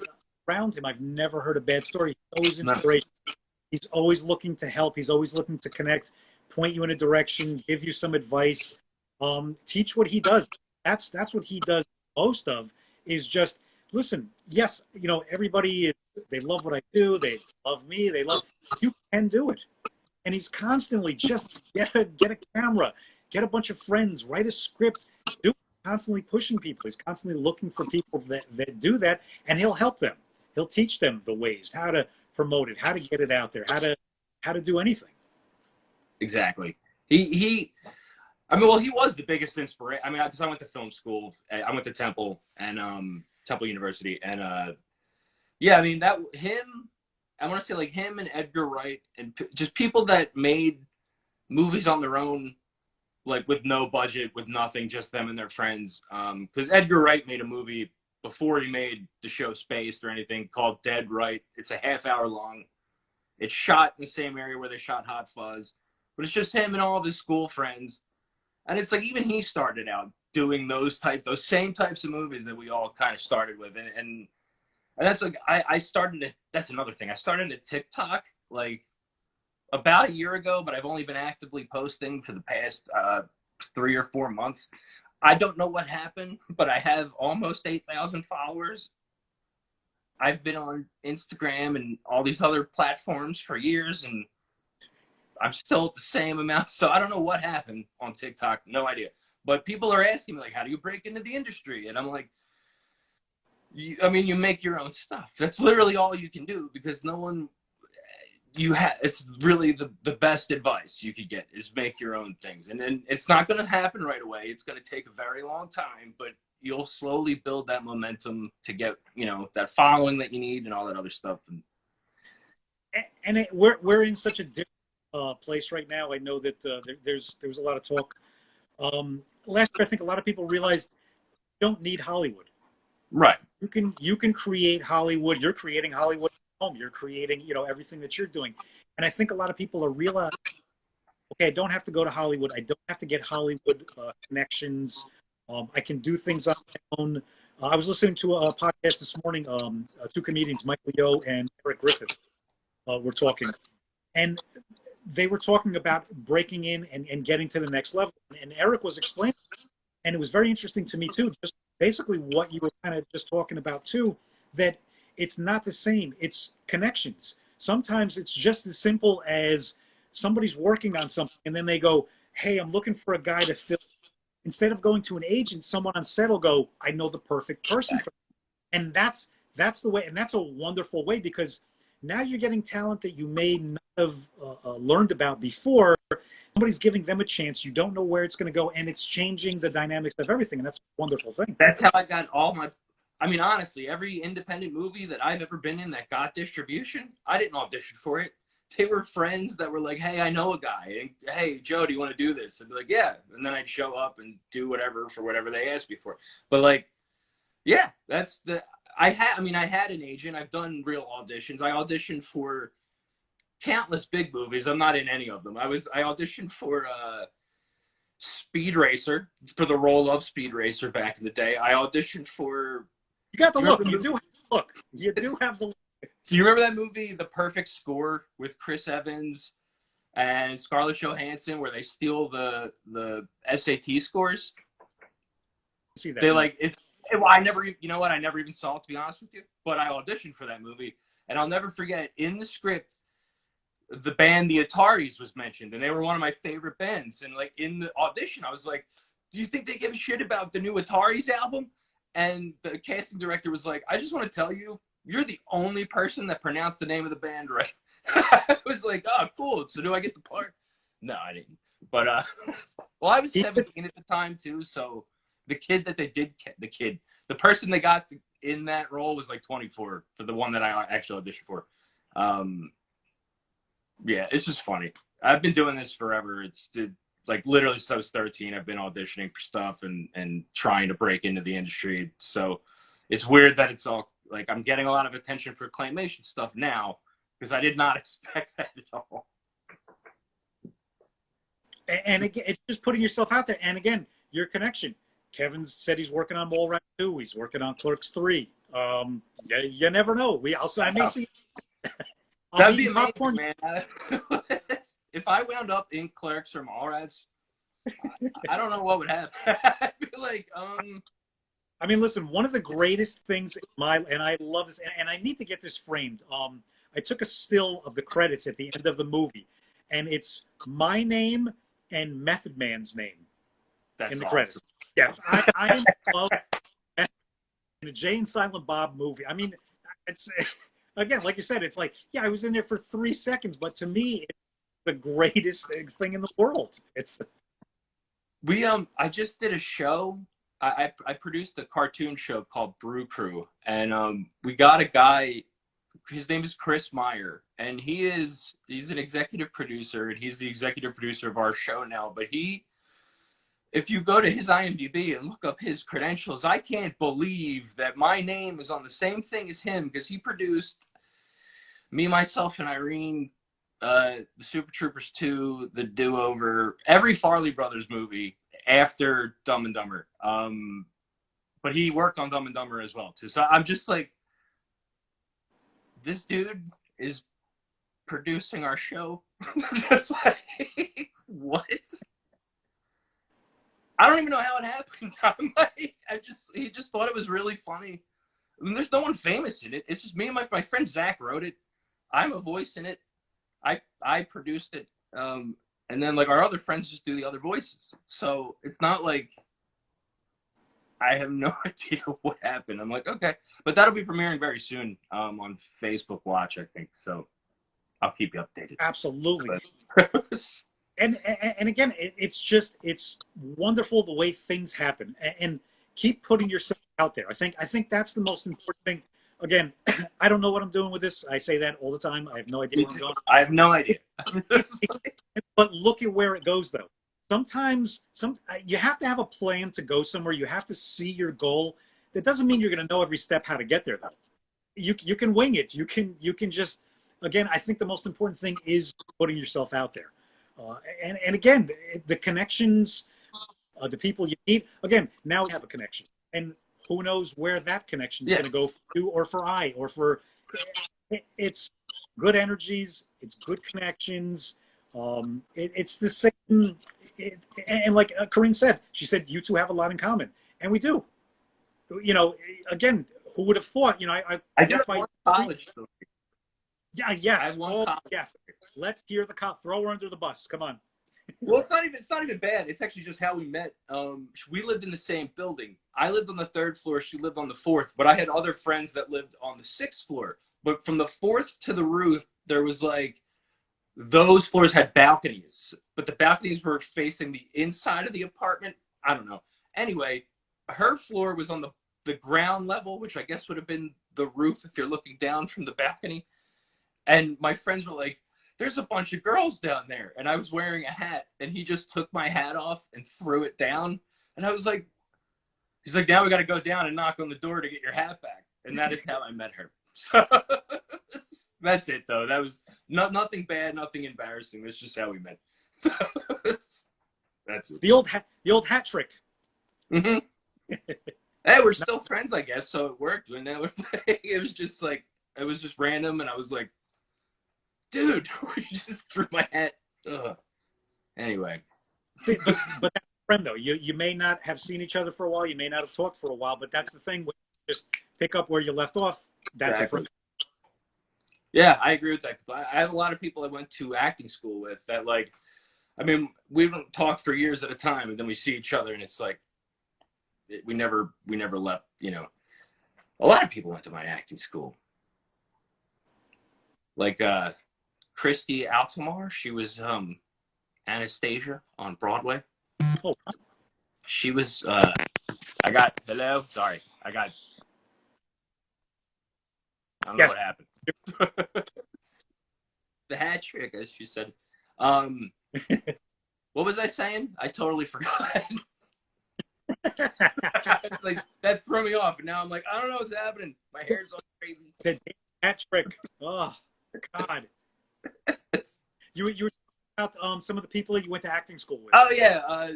around him, I've never heard a bad story. He's always inspiration. He's always looking to help. He's always looking to connect, point you in a direction, give you some advice, teach what he does. That's what he does most of, is just listen. Yes, everybody is, they love what I do. They love me. They love, you can do it. And he's constantly just get a camera, get a bunch of friends, write a script, constantly pushing people. He's constantly looking for people that do that, and he'll help them. He'll teach them the ways, how to promote it, how to get it out there, how to do anything. Exactly. He was the biggest inspiration. I mean, because I went to film school. I went to Temple and Temple University, and yeah, I mean I want to say like him and Edgar Wright and just people that made movies on their own, like with no budget, with nothing, just them and their friends. Because Edgar Wright made a movie before he made the show Spaced or anything called Dead Right. It's a half-hour long. It's shot in the same area where they shot Hot Fuzz, but it's just him and all of his school friends. And it's like even he started out doing those same types of movies that we all kind of started with, and that's like I started it. That's another thing. I started a TikTok like about a year ago, but I've only been actively posting for the past 3 or 4 months. I don't know what happened, but I have almost 8,000 followers. I've been on Instagram and all these other platforms for years, and I'm still at the same amount. So I don't know what happened on TikTok. No idea. But people are asking me, like, how do you break into the industry? And I'm like, you make your own stuff. That's literally all you can do, because no one, it's really the best advice you could get is make your own things. And then it's not going to happen right away. It's going to take a very long time, but you'll slowly build that momentum to get, that following that you need and all that other stuff. And we're in such a different place right now. I know that there was a lot of talk. Last year, I think a lot of people realized you don't need Hollywood. Right. You can create Hollywood. You're creating Hollywood at home. You're creating, everything that you're doing. And I think a lot of people are realizing, okay, I don't have to go to Hollywood. I don't have to get Hollywood connections. I can do things on my own. I was listening to a podcast this morning. Two comedians, Mike Leo and Eric Griffith, were talking. And they were talking about breaking in and getting to the next level. And Eric was explaining, and it was very interesting to me too, just basically what you were kind of just talking about too, that it's not the same. It's connections. Sometimes it's just as simple as somebody's working on something and then they go, hey, I'm looking for a guy to fill. Instead of going to an agent, someone on set will go, I know the perfect person for you. And that's the way, and that's a wonderful way, because now you're getting talent that you may not have learned about before. Somebody's giving them a chance. You don't know where it's going to go, and it's changing the dynamics of everything, and that's a wonderful thing. That's how I got honestly, every independent movie that I've ever been in that got distribution, I didn't audition for it. They were friends that were like, hey, I know a guy. And, hey, Joe, do you want to do this? I'd be like, yeah. And then I'd show up and do whatever for whatever they asked me for. But, like, yeah, I had an agent. I've done real auditions. I auditioned for countless big movies. I'm not in any of them. I auditioned for Speed Racer, for the role of Speed Racer back in the day. I auditioned for... You got the look. You do have the look. You do have the look. Do you remember that movie, The Perfect Score, with Chris Evans and Scarlett Johansson, where they steal the SAT scores? See that? They like it. Well, I never even saw it, to be honest with you. But I auditioned for that movie, and I'll never forget, in the script, the band The Ataris was mentioned, and they were one of my favorite bands. And like in the audition, I was like, "Do you think they give a shit about the new Ataris album?" And the casting director was like, "I just want to tell you, you're the only person that pronounced the name of the band right." I was like, "Oh, cool. So do I get the part?" No, I didn't. But well, I was 17 at the time too, so the person they got in that role was like 24 for the one that I actually auditioned for. Yeah, it's just funny. I've been doing this forever. It's like literally since I was 13. I've been auditioning for stuff and trying to break into the industry. So it's weird that it's all like I'm getting a lot of attention for claymation stuff now, because I did not expect that at all. And again, it's just putting yourself out there. And again, your connection. Kevin said he's working on Mole Rat 2. He's working on Clerks 3. You never know. I may see. That'd be amazing, man. If I wound up in Clerks or Mallrats, I don't know what would happen. I'd be like, I mean, listen, one of the greatest things and I love this, and I need to get this framed. I took a still of the credits at the end of the movie, and it's my name and Method Man's name that's in the awesome. credits. Yes, I love in a Jay and Silent Bob movie. I mean, it's again, like you said, it's like, yeah, I was in there for 3 seconds, but to me, it's the greatest thing in the world. It's I just did a show. I produced a cartoon show called Brew Crew, and we got a guy. His name is Chris Meyer, and he's an executive producer, and he's the executive producer of our show now. But if you go to his IMDb and look up his credentials, I can't believe that my name is on the same thing as him, because he produced Me, Myself, and Irene, the Super Troopers 2, The Do-Over, every Farley Brothers movie after Dumb and Dumber. But he worked on Dumb and Dumber as well, too. So I'm just like, this dude is producing our show. Just like, what? I don't even know how it happened. I'm like, he just thought it was really funny. I mean, there's no one famous in it. It's just me and my friend Zach wrote it. I'm a voice in it. I produced it. And then like our other friends just do the other voices. So it's not like I have no idea what happened. I'm like, okay, but that'll be premiering very soon on Facebook Watch, I think. So I'll keep you updated. absolutely. And again, it's wonderful the way things happen, and keep putting yourself out there. I think that's the most important thing. Again, I don't know what I'm doing with this. I say that all the time. I have no idea where I'm going. I have no idea. But look at where it goes, though. Sometimes you have to have a plan to go somewhere. You have to see your goal. That doesn't mean you're going to know every step how to get there, though. You can wing it. You can just, again, I think the most important thing is putting yourself out there. And again, the connections, the people you meet. Again, now we have a connection, and who knows where that connection is going to go for you or for I or for. It's good energies. It's good connections. It's the same. And like Corinne said, she said you two have a lot in common, and we do. You know, again, who would have thought? You know, I did one college story. Yeah, yes. I won college. Yes. Let's hear the cop. Throw her under the bus. Come on. Well, it's not even bad. It's actually just how we met. We lived in the same building. I lived on the 3rd floor. She lived on the 4th. But I had other friends that lived on the 6th floor. But from the 4th to the roof, there was like, those floors had balconies. But the balconies were facing the inside of the apartment. I don't know. Anyway, her floor was on the ground level, which I guess would have been the roof if you're looking down from the balcony. And my friends were like, there's a bunch of girls down there. And I was wearing a hat, and he just took my hat off and threw it down. And I was like, he's like, now we got to go down and knock on the door to get your hat back. And that is how I met her. So that's it, though. That was nothing bad, nothing embarrassing. That's just how we met. So that's it. The old hat trick. Mm-hmm. Hey, we're still friends, I guess. So it worked. And it was just like, it was just random. And I was like, dude, you just threw my hat. Ugh. Anyway. But that's a friend, though. You may not have seen each other for a while. You may not have talked for a while. But that's the thing. When you just pick up where you left off. That's exactly. A friend. Yeah, I agree with that. I have a lot of people I went to acting school with that, like, I mean, we don't talk for years at a time, and then we see each other, and it's like, we never left, you know. A lot of people went to my acting school. Like, Christy Altamar, she was Anastasia on Broadway. Oh. She was, I don't know yes. what happened. The hat trick, as she said. What was I saying? I totally forgot. It's like, that threw me off, and now I'm like, I don't know what's happening. My hair's all crazy. The hat trick. Oh, God. You were talking about some of the people that you went to acting school with. Oh yeah,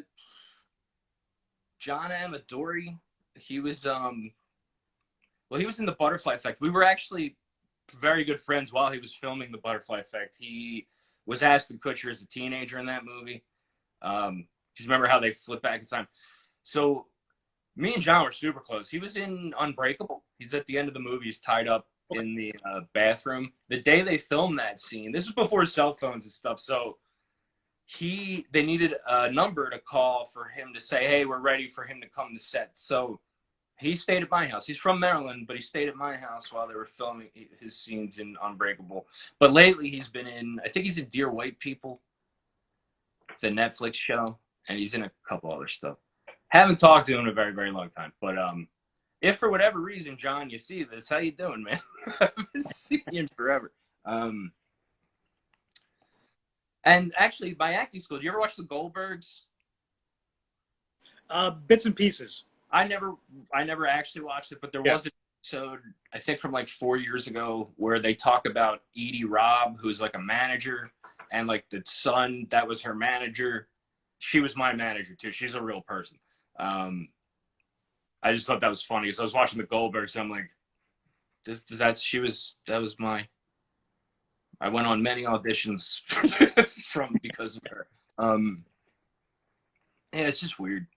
John Amadori. He was he was in the Butterfly Effect. We were actually very good friends while he was filming the Butterfly Effect. He was Ashton Kutcher as a teenager in that movie. Because remember how they flip back in time? So me and John were super close. He was in Unbreakable. He's at the end of the movie. He's tied up in the bathroom. The day they filmed that scene, this was before cell phones and stuff. So they needed a number to call for him to say, hey, we're ready for him to come to set. So he stayed at my house. He's from Maryland, but he stayed at my house while they were filming his scenes in Unbreakable. But lately he's been in, I think he's in Dear White People, the Netflix show, and he's in a couple other stuff. Haven't talked to him in a very, very long time. But if for whatever reason, John, you see this, how you doing, man? I haven't seen you in forever. And actually, my acting school, do you ever watch The Goldbergs? Bits and pieces. I never actually watched it, but there was an episode, I think from like 4 years ago, where they talk about Edie Robb, who's like a manager, and like the son that was her manager. She was my manager too. She's a real person. I just thought that was funny. So I was watching the Goldbergs, and I'm like, I went on many auditions because of her. Yeah, it's just weird.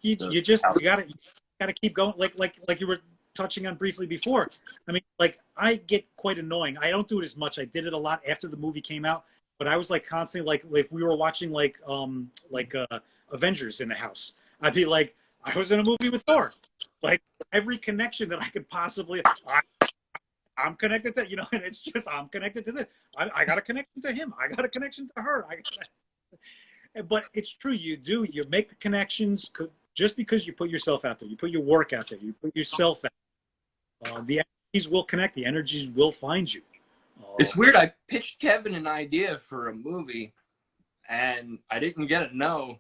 You gotta keep going, like you were touching on briefly before. I mean, like, I get quite annoying. I don't do it as much. I did it a lot after the movie came out, but I was like constantly, like if we were watching like Avengers in the house, I'd be like, I was in a movie with Thor. Like every connection that I could possibly, I'm connected to, and it's just, I'm connected to this. I got a connection to him. I got a connection to her. But it's true. You make the connections just because you put yourself out there. You put your work out there. You put yourself out. The energies will connect. The energies will find you. It's weird. I pitched Kevin an idea for a movie, and I didn't get a no.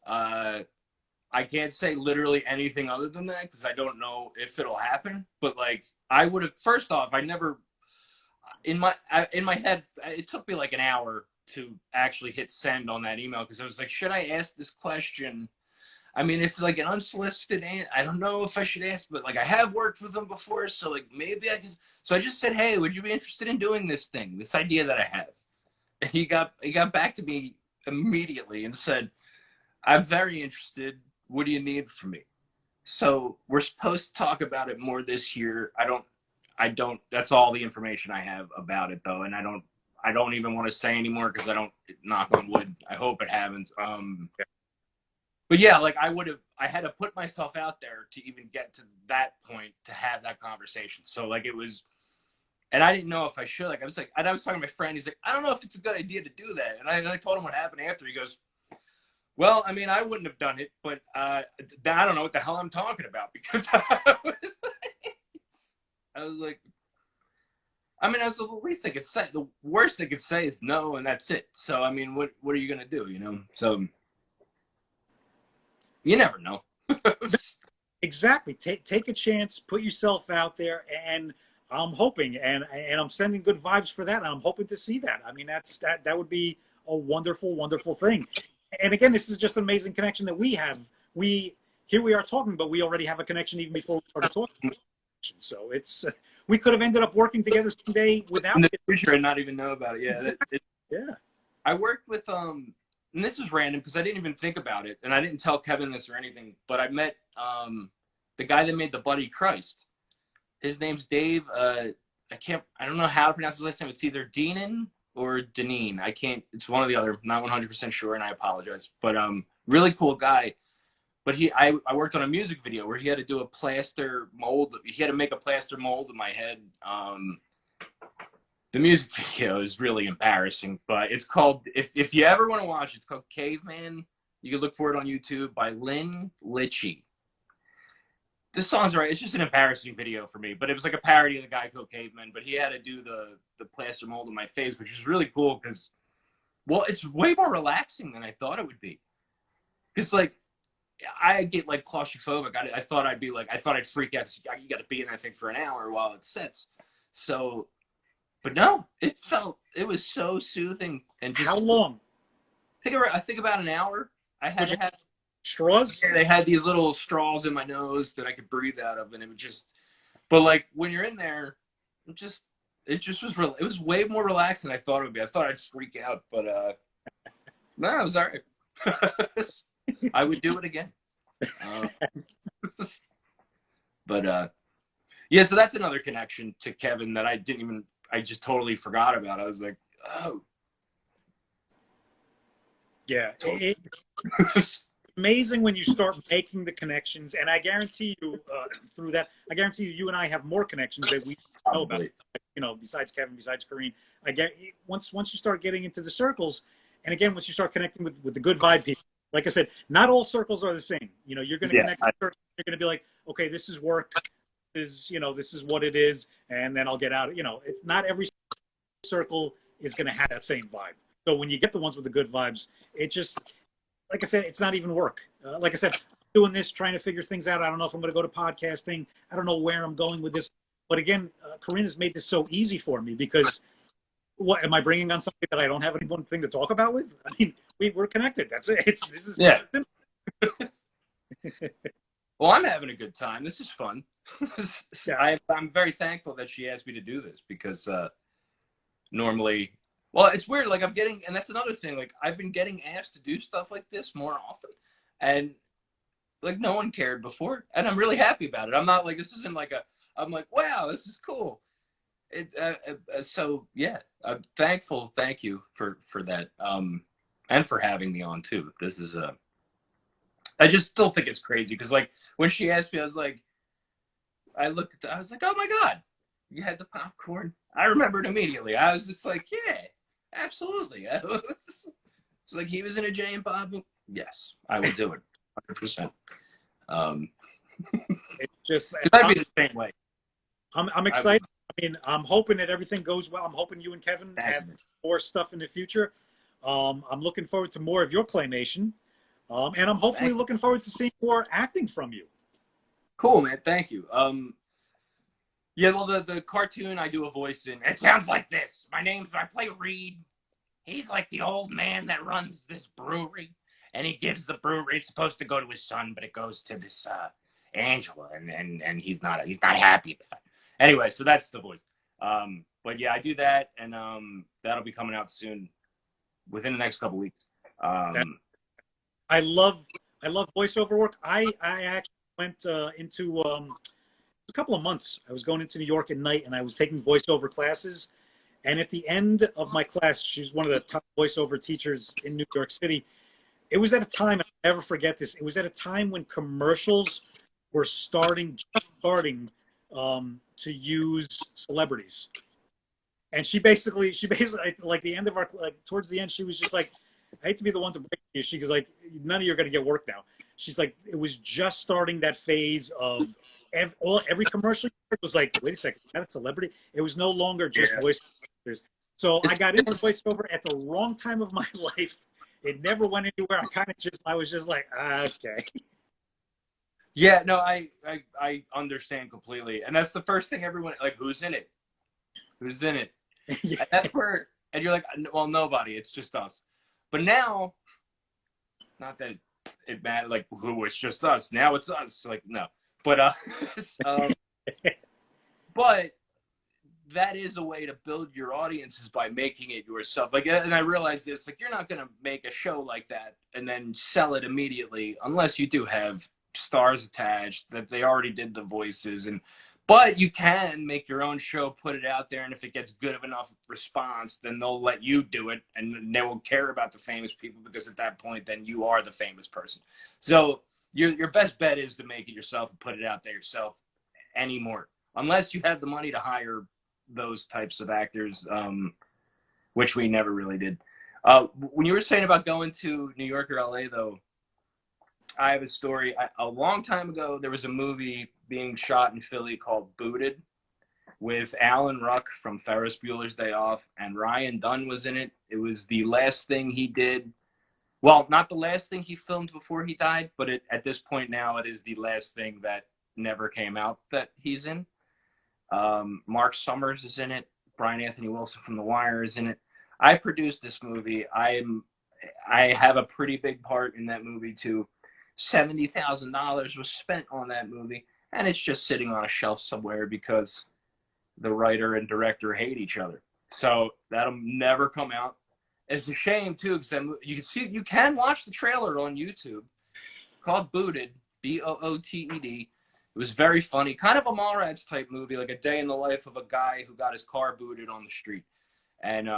I can't say literally anything other than that because I don't know if it'll happen. But like, I would have. First off, I never in my head. It took me like an hour to actually hit send on that email because I was like, should I ask this question? I mean, it's like an unsolicited. I don't know if I should ask, but like I have worked with them before, so like maybe I can. So I just said, hey, would you be interested in doing this thing, this idea that I have? And he got back to me immediately and said, I'm very interested. What do you need from me? So we're supposed to talk about it more this year. I don't, that's all the information I have about it though. And I don't even want to say anymore because I don't, knock on wood, I hope it happens. But yeah, like I had to put myself out there to even get to that point to have that conversation. So like it was, and I didn't know if I should. Like I was talking to my friend. He's like, I don't know if it's a good idea to do that. And I told him what happened after. He goes, well, I mean, I wouldn't have done it, but I don't know what the hell I'm talking about because I was like, I mean, that's the least they could say. The worst they could say is no, and that's it. So I mean, what are you gonna do? So. You never know. Exactly. Take a chance, put yourself out there, and I'm hoping, and I'm sending good vibes for that, and I'm hoping to see that. I mean, that would be a wonderful, wonderful thing. And again, this is just an amazing connection that we have. Here we are talking, but we already have a connection even before we started talking. So we could have ended up working together someday without in the future and not even know about it. Yeah. Exactly. Yeah. I worked with and this was random because I didn't even think about it, and I didn't tell Kevin this or anything, but I met the guy that made the Buddy Christ. His name's Dave. I don't know how to pronounce his last name. It's either Deenan or Deneen. It's one or the other. I'm not 100% sure, and I apologize. But really cool guy. But I worked on a music video where he had to do a plaster mold. He had to make a plaster mold of my head. The music video is really embarrassing, but it's called, if you ever want to watch it, it's called Caveman. You can look for it on YouTube by Lynn Litchie. The song's right. It's just an embarrassing video for me, but it was like a parody of the guy called Caveman, but he had to do the plaster mold of my face, which is really cool because, well, it's way more relaxing than I thought it would be. Because, like, I get, like, claustrophobic. I thought I'd freak out because you got to be in that thing for an hour while it sits. So... But no, it was so soothing and just. How long? I think about an hour. I had to have straws. They had these little straws in my nose that I could breathe out of, and it would just. But like when you're in there, it just was. It was way more relaxed than I thought it would be. I thought I'd freak out, but No, it was all right. I would do it again. But yeah, so that's another connection to Kevin that I just totally forgot about. I was like, oh. Yeah. It's amazing when you start making the connections, and I guarantee you through that, I guarantee you and I have more connections that we know about. You know, besides Kevin, besides Kareem. I get once you start getting into the circles, and again, once you start connecting with the good vibe people, like I said, not all circles are the same. You know, you're going to connect with circles, you're going to be like, okay, this is work, this is what it is, and then I'll get out. You know, it's not every circle is going to have that same vibe. So when you get the ones with the good vibes, it just, like I said, it's not even work. Like I said, doing this, trying to figure things out. I don't know if I'm going to go to podcasting. I don't know where I'm going with this. But again, Karina's made this so easy for me because what am I bringing on something that I don't have any one thing to talk about with? I mean, we're connected. That's it. This is Well, I'm having a good time. This is fun. Yeah. I'm very thankful that she asked me to do this because normally, well, it's weird. Like and that's another thing. Like I've been getting asked to do stuff like this more often, and like no one cared before, and I'm really happy about it. I'm not like, this isn't like I'm like, wow, this is cool. So yeah, I'm thankful. Thank you for that, and for having me on too. This is I just still think it's crazy because like when she asked me, I was like, I was like, oh my god, you had the popcorn. I remembered immediately. I was just like, yeah, absolutely. It's like he was in a Jay and Bob. Yes, I will do it, 100%. It's just I'd be the same way. I'm excited. I mean, I'm hoping that everything goes well. I'm hoping you and Kevin have more stuff in the future. I'm looking forward to more of your claymation. And I'm hopefully looking forward to seeing more acting from you. Cool, man. Thank you. Yeah, well, the cartoon I do a voice in, it sounds like this. I play Reed. He's like the old man that runs this brewery, and he gives the brewery. It's supposed to go to his son, but it goes to this Angela, and he's not happy about it. Anyway, so that's the voice. But yeah, I do that, and that'll be coming out soon, within the next couple weeks. I love voiceover work. I actually went into a couple of months. I was going into New York at night, and I was taking voiceover classes. And at the end of my class, she's one of the top voiceover teachers in New York City. It was at a time, I'll never forget this. It was at a time when commercials were starting to use celebrities. And she basically, like the end of towards the end, she was just like, I hate to be the one to break you. She was like, none of you are going to get work now. She's like, it was just starting that phase of every commercial was like, wait a second, is that a celebrity? It was no longer just voice actors. So I got into voiceover at the wrong time of my life. It never went anywhere. I was just like, okay. Yeah, no, I understand completely. And that's the first thing everyone, like, who's in it? Who's in it? Yeah. And that's where, and you're like, well, nobody, it's just us. But now, not that it mattered, like, who, it's just us. Now it's us. Like, no. But, but that is a way to build your audiences by making it yourself. Like, and I realize this, like, you're not going to make a show like that and then sell it immediately unless you do have stars attached that they already did the voices. But you can make your own show, put it out there, and if it gets good of enough response, then they'll let you do it, and they won't care about the famous people because at that point, then you are the famous person. So your best bet is to make it yourself and put it out there yourself anymore, unless you have the money to hire those types of actors, which we never really did. When you were saying about going to New York or LA, though, I have a story. A long time ago, there was a movie being shot in Philly called Booted with Alan Ruck from Ferris Bueller's Day Off, and Ryan Dunn was in it. It was the last thing he did. Well, not the last thing he filmed before he died, but at this point now, it is the last thing that never came out that he's in. Mark Summers is in it. Brian Anthony Wilson from The Wire is in it. I produced this movie. I have a pretty big part in that movie too. $70,000 was spent on that movie, and it's just sitting on a shelf somewhere because the writer and director hate each other. So that'll never come out. It's a shame too, because you can watch the trailer on YouTube, called Booted, Booted. It was very funny, kind of a Mallrats type movie, like a day in the life of a guy who got his car booted on the street, and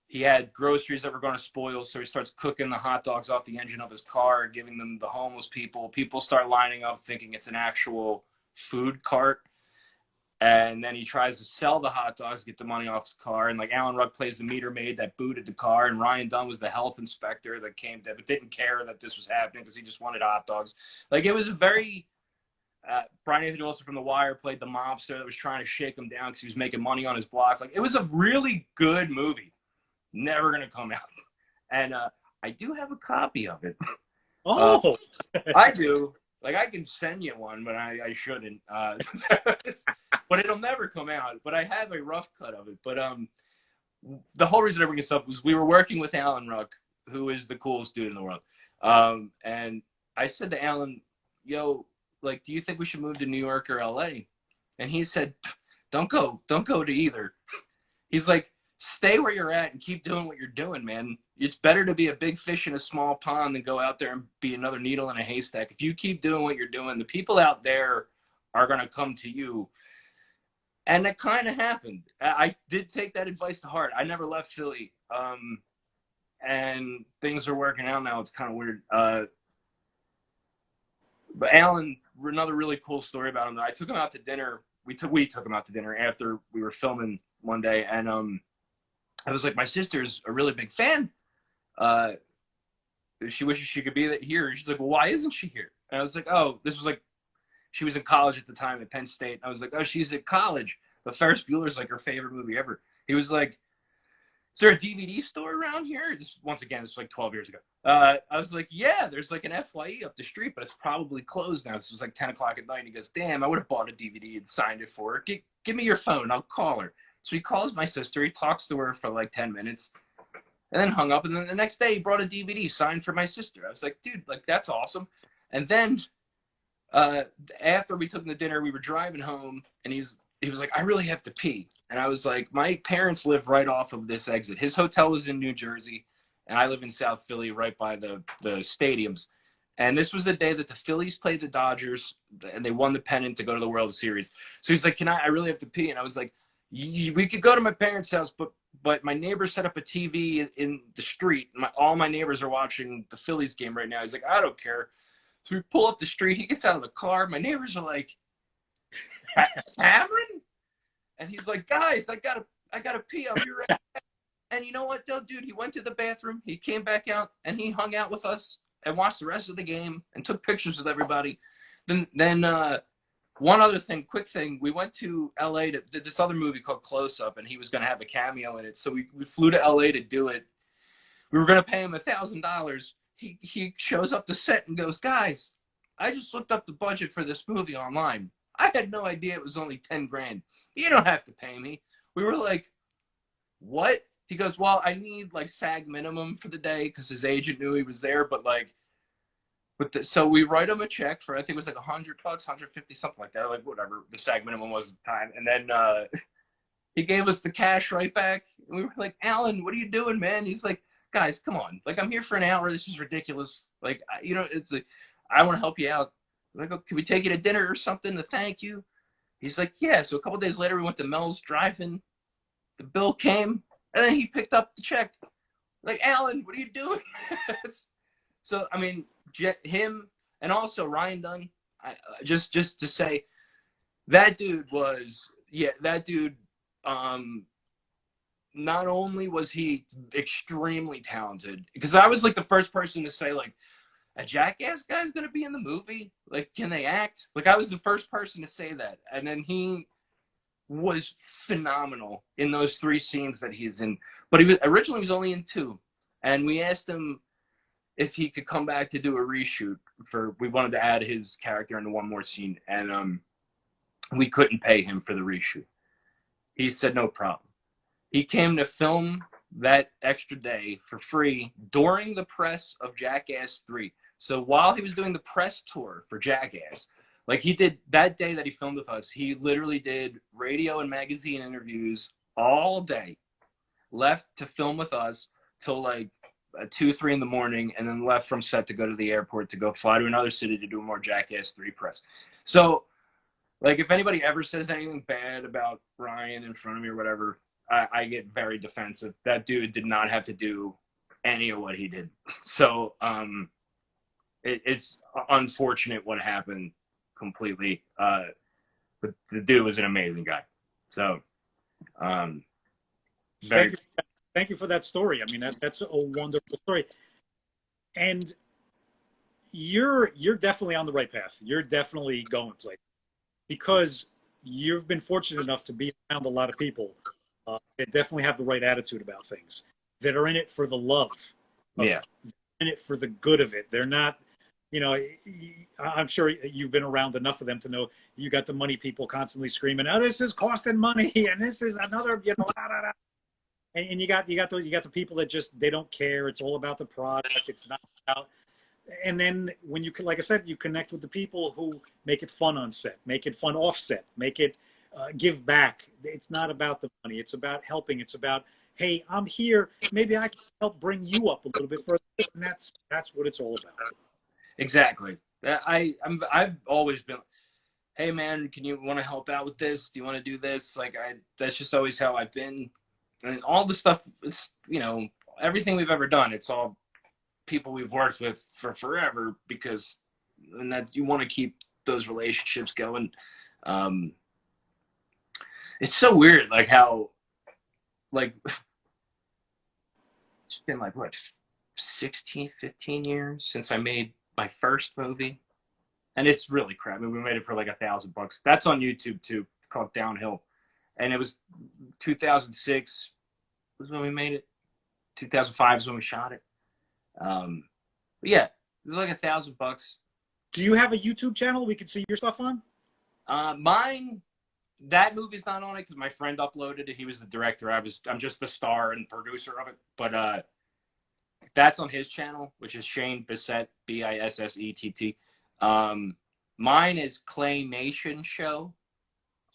he had groceries that were going to spoil, so he starts cooking the hot dogs off the engine of his car, giving them to the homeless people. People start lining up thinking it's an actual food cart. And then he tries to sell the hot dogs, get the money off his car. And like Alan Ruck plays the meter maid that booted the car. And Ryan Dunn was the health inspector that came there, but didn't care that this was happening because he just wanted hot dogs. Like it was a very, Brian Anthony Wilson from The Wire played the mobster that was trying to shake him down because he was making money on his block. Like it was a really good movie. Never going to come out. And I do have a copy of it. Oh, I do. Like, I can send you one, but I shouldn't. But it'll never come out. But I have a rough cut of it. But the whole reason I bring this up was we were working with Alan Ruck, who is the coolest dude in the world. And I said to Alan, yo, like, do you think we should move to New York or LA? And he said, don't go to either. He's like, stay where you're at and keep doing what you're doing, man. It's better to be a big fish in a small pond than go out there and be another needle in a haystack. If you keep doing what you're doing, the people out there are going to come to you. And that kind of happened. I did take that advice to heart. I never left Philly. And things are working out now. It's kind of weird. But Alan, another really cool story about him. I took him out to dinner. We took him out to dinner after we were filming one day. And I was like, my sister's a really big fan. She wishes she could be here. She's like, well, why isn't she here? And I was like, oh, this was like, she was in college at the time at Penn State. I was like, oh, she's at college. But Ferris Bueller's like her favorite movie ever. He was like, is there a DVD store around here? This was like 12 years ago. I was like, yeah, there's like an FYE up the street, but it's probably closed now. This was like 10 o'clock at night. And he goes, damn, I would have bought a DVD and signed it for her. Give me your phone. I'll call her. So he calls my sister. He talks to her for like 10 minutes and then hung up. And then the next day he brought a DVD signed for my sister. I was like, dude, like, that's awesome. And then after we took him to dinner, we were driving home and he was like, I really have to pee. And I was like, my parents live right off of this exit. His hotel was in New Jersey and I live in South Philly right by the stadiums. And this was the day that the Phillies played the Dodgers and they won the pennant to go to the World Series. So he's like, I really have to pee. And I was like, we could go to my parents' house, but my neighbor set up a TV in the street. All my neighbors are watching the Phillies game right now. He's like, I don't care. So we pull up the street. He gets out of the car. My neighbors are like, Cameron? And he's like, guys, I gotta pee. I'll be right back. And you know what, though, dude? He went to the bathroom. He came back out and he hung out with us and watched the rest of the game and took pictures with everybody. Then one other thing, quick thing. We went to LA to this other movie called Close Up, and he was going to have a cameo in it. So we flew to LA to do it. We were going to pay him $1,000. He shows up to set and goes, guys, I just looked up the budget for this movie online. I had no idea it was only 10 grand. You don't have to pay me. We were like, what? He goes, well, I need like SAG minimum for the day because his agent knew he was there, so we write him a check for, I think it was like $100, 150, something like that, like whatever the SAG minimum was at the time. And then he gave us the cash right back. And we were like, Alan, what are you doing, man? He's like, guys, come on. Like, I'm here for an hour. This is ridiculous. Like, it's like, I want to help you out. Like, oh, can we take you to dinner or something to thank you? He's like, yeah. So a couple days later, we went to Mel's Drive-In. The bill came, and then he picked up the check. Like, Alan, what are you doing? So, I mean, him and also Ryan Dunn, just to say, that dude not only was he extremely talented, because I was like the first person to say, like, a Jackass guy's going to be in the movie? Like, can they act? Like, I was the first person to say that. And then he was phenomenal in those 3 scenes that he's in. But originally he was only in 2. And we asked him if he could come back to do a reshoot we wanted to add his character into one more scene. And we couldn't pay him for the reshoot. He said, no problem. He came to film that extra day for free during the press of Jackass 3. So while he was doing the press tour for Jackass, like he did that day that he filmed with us, he literally did radio and magazine interviews all day, left to film with us, till like 2, 3 in the morning, and then left from set to go to the airport to go fly to another city to do more Jackass 3 press. So, like, if anybody ever says anything bad about Ryan in front of me or whatever, I get very defensive. That dude did not have to do any of what he did. So, it's unfortunate what happened completely. But the dude was an amazing guy. So, very. Thank you for that story. I mean, that's a wonderful story. And you're definitely on the right path. You're definitely going places because you've been fortunate enough to be around a lot of people that definitely have the right attitude about things, that are in it for the love. Yeah. In it for the good of it. They're not, I'm sure you've been around enough of them to know you got the money people constantly screaming, "Oh, this is costing money, and this is another, da, da, da." And you got the people that just, they don't care. It's all about the product. It's not about. And then when you, like I said, you connect with the people who make it fun on set, make it fun off set, make it give back. It's not about the money. It's about helping. It's about, hey, I'm here. Maybe I can help bring you up a little bit further. And that's what it's all about. Exactly. I've always been, hey man, can you want to help out with this? Do you want to do this? Like that's just always how I've been. And all the stuff, it's, everything we've ever done, it's all people we've worked with for forever, because, and that you want to keep those relationships going. It's so weird, like how, like, it's been like, what, 16, 15 years since I made my first movie. And it's really crap. I mean, we made it for like $1,000. That's on YouTube too. It's called Downhill. And it was 2006 was when we made it. 2005 is when we shot it. But yeah, it was like $1,000. Do you have a YouTube channel we can see your stuff on? Mine, that movie's not on it because my friend uploaded it. He was the director. I'm just the star and producer of it. But that's on his channel, which is Shane Bissett, Bissett. Mine is Claymation Show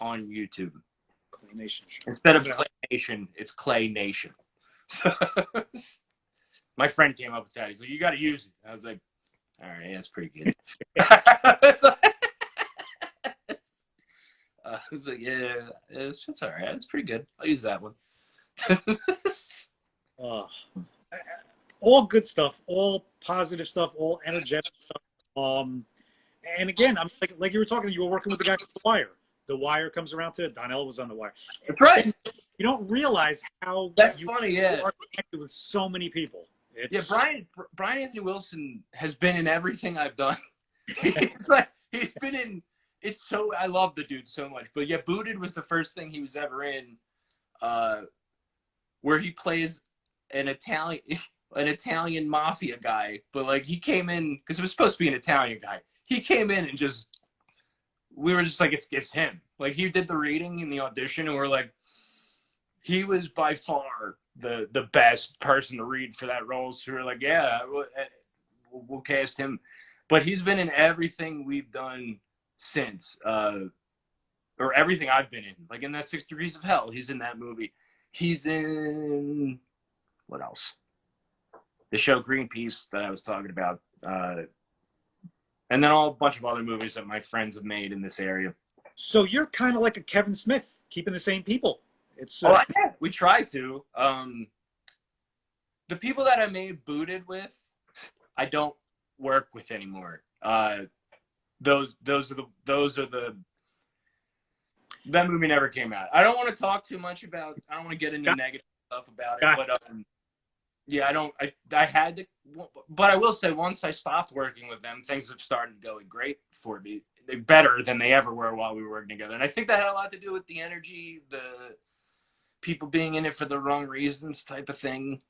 on YouTube. Claymation Show. Instead of Claymation, it's Clay Nation. My friend came up with that. He's like, "You got to use it." I was like, "All right, that's pretty good." I was like, "Yeah, it's all right. It's pretty good. I'll use that one." All good stuff, all positive stuff, all energetic stuff. And again, I'm like you were talking, you were working with the guy from The Wire. The Wire comes around to Donnell was on The Wire. That's right. You don't realize how funny. Yeah, are connected with so many people. Brian Anthony Wilson has been in everything I've done. It's like he's been in. It's so, I love the dude so much. But yeah, Booted was the first thing he was ever in, where he plays an Italian mafia guy. But like he came in because it was supposed to be an Italian guy. He came in and we were just like, it's him. Like he did the reading in the audition, and we're like, he was by far the best person to read for that role. So we're like, yeah, we'll cast him. But he's been in everything we've done since, or everything I've been in. Like in that 6 Degrees of Hell, he's in that movie. He's in, what else? The show Greenpeace that I was talking about. And then a bunch of other movies that my friends have made in this area. So you're kind of like a Kevin Smith, keeping the same people. It's yeah, we try to. The people that I made Booted with, I don't work with anymore. Those are the. That movie never came out. I don't want to talk too much about. I don't want to get into negative stuff about it. But yeah, I don't. I had to, but I will say once I stopped working with them, things have started going great for me. They're better than they ever were while we were working together, and I think that had a lot to do with the energy, the people being in it for the wrong reasons type of thing.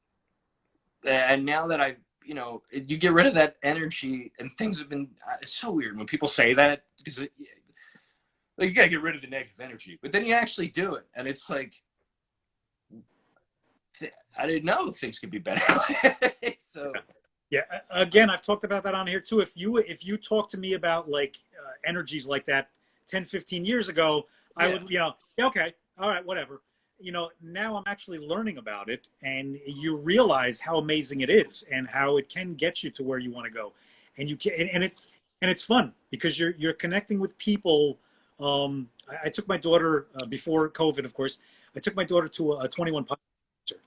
And now that you get rid of that energy, and things have been. It's so weird when people say that because you gotta get rid of the negative energy, but then you actually do it, and it's like. I didn't know things could be better. So yeah, again, I've talked about that on here too. If you talk to me about like energies like that 10, 15 years ago, I would, okay, all right, whatever. now I'm actually learning about it, and you realize how amazing it is, and how it can get you to where you want to go, and you can, and it's fun because you're connecting with people. I took my daughter before COVID, of course. I took my daughter to a 21 Pilots concert,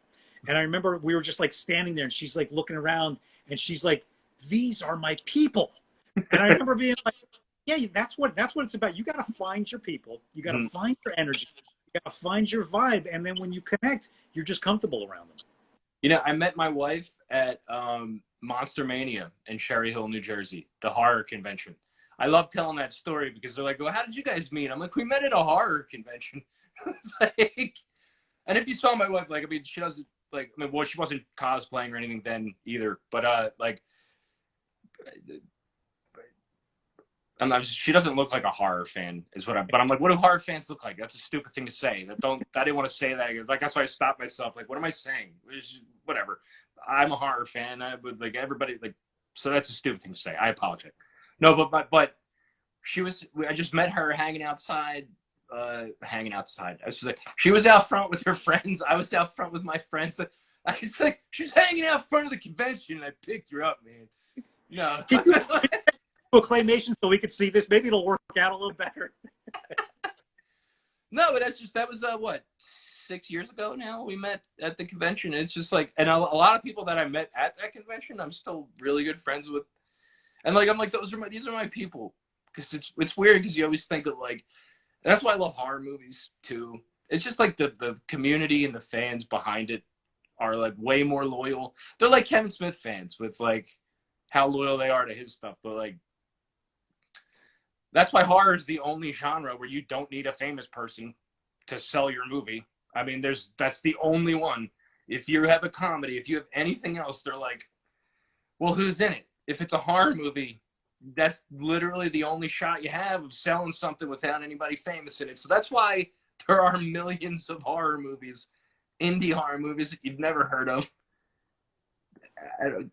and I remember we were just like standing there, and she's like looking around, and she's like, "These are my people," and I remember being like, "Yeah, that's what it's about. You got to find your people. You got to find your energy. You got to find your vibe, and then when you connect, you're just comfortable around them." I met my wife at Monster Mania in Cherry Hill, New Jersey, the horror convention. I love telling that story because they're like, "Well, how did you guys meet?" I'm like, "We met at a horror convention." It's like, and if you saw my wife, like, I mean, she doesn't like, I mean, well, she wasn't cosplaying or anything then either, but like, she doesn't look like a horror fan, is what but I'm like, what do horror fans look like? That's a stupid thing to say. I didn't want to say that. Like, that's why I stopped myself. Like, what am I saying? Whatever. I'm a horror fan. I would like everybody like, so that's a stupid thing to say. I apologize. No, but I just met her hanging outside. I was like, she was out front with her friends. I was out front with my friends. I was like, she's hanging out front of the convention, and I picked her up, man. No. Claymation so we could see this. Maybe it'll work out a little better. No, but that was what, 6 years ago now we met at the convention. It's just like, and a lot of people that I met at that convention I'm still really good friends with, and like I'm like, these are my people, because it's weird because you always think of like, that's why I love horror movies too. It's just like the community and the fans behind it are like way more loyal. They're like Kevin Smith fans with like how loyal they are to his stuff, but like, that's why horror is the only genre where you don't need a famous person to sell your movie. I mean, that's the only one. If you have a comedy, if you have anything else, they're like, well, who's in it? If it's a horror movie, that's literally the only shot you have of selling something without anybody famous in it. So that's why there are millions of horror movies, indie horror movies that you've never heard of.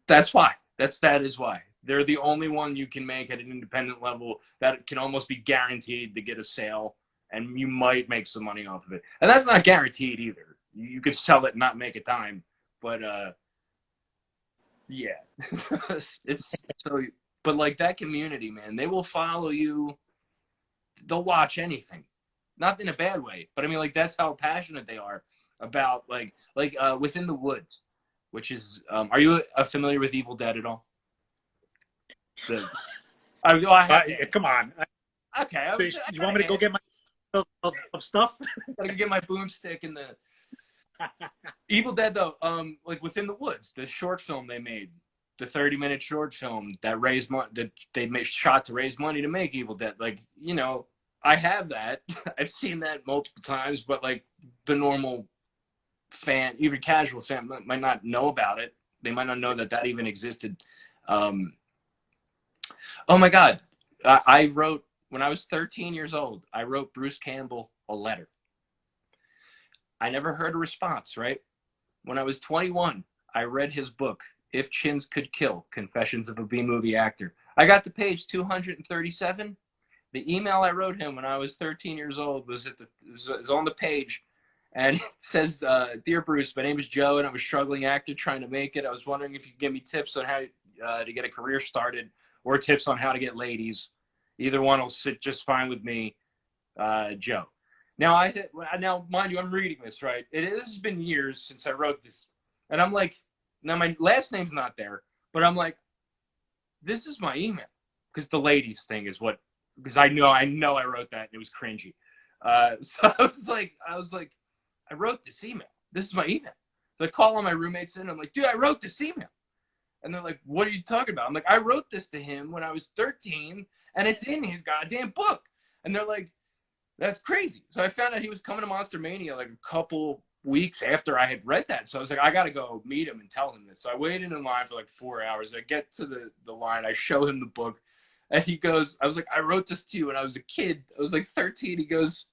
That's why. That is why. They're the only one you can make at an independent level that can almost be guaranteed to get a sale, and you might make some money off of it. And that's not guaranteed either. You could sell it and not make a dime, but yeah. It's so, but like that community, man, they will follow you. They'll watch anything, not in a bad way, but I mean, like, that's how passionate they are about like Within the Woods, which is, are you familiar with Evil Dead at all? Come on. Okay. You want me to go get my of stuff? I can get my boomstick and the Evil Dead though. Like Within the Woods, the short film they made, the 30-minute short film that raised money, that they shot to raise money to make Evil Dead. Like, I have that. I've seen that multiple times, but like the normal fan, even casual fan, might not know about it. They might not know that even existed. Oh my God. I wrote, when I was 13 years old, I wrote Bruce Campbell a letter. I never heard a response, right? When I was 21, I read his book, If Chins Could Kill, Confessions of a B-Movie Actor. I got to page 237. The email I wrote him when I was 13 years old was on the page, and it says, Dear Bruce, my name is Joe, and I'm a struggling actor trying to make it. I was wondering if you could give me tips on how to get a career started, or tips on how to get ladies. Either one will sit just fine with me, Joe. Now, mind you, I'm reading this, right? It has been years since I wrote this. And I'm like, now my last name's not there, but I'm like, this is my email. Because the ladies thing is what, because I know I wrote that and it was cringy. So I was like, I wrote this email. This is my email. So I call all my roommates in. I'm like, dude, I wrote this email. And they're like, what are you talking about? I'm like, I wrote this to him when I was 13, and it's in his goddamn book. And they're like, that's crazy. So I found out he was coming to Monster Mania like a couple weeks after I had read that. So I was like, I got to go meet him and tell him this. So I waited in line for like 4 hours. I get to the line. I show him the book. And he goes, I was like, I wrote this to you when I was a kid. I was like 13. He goes,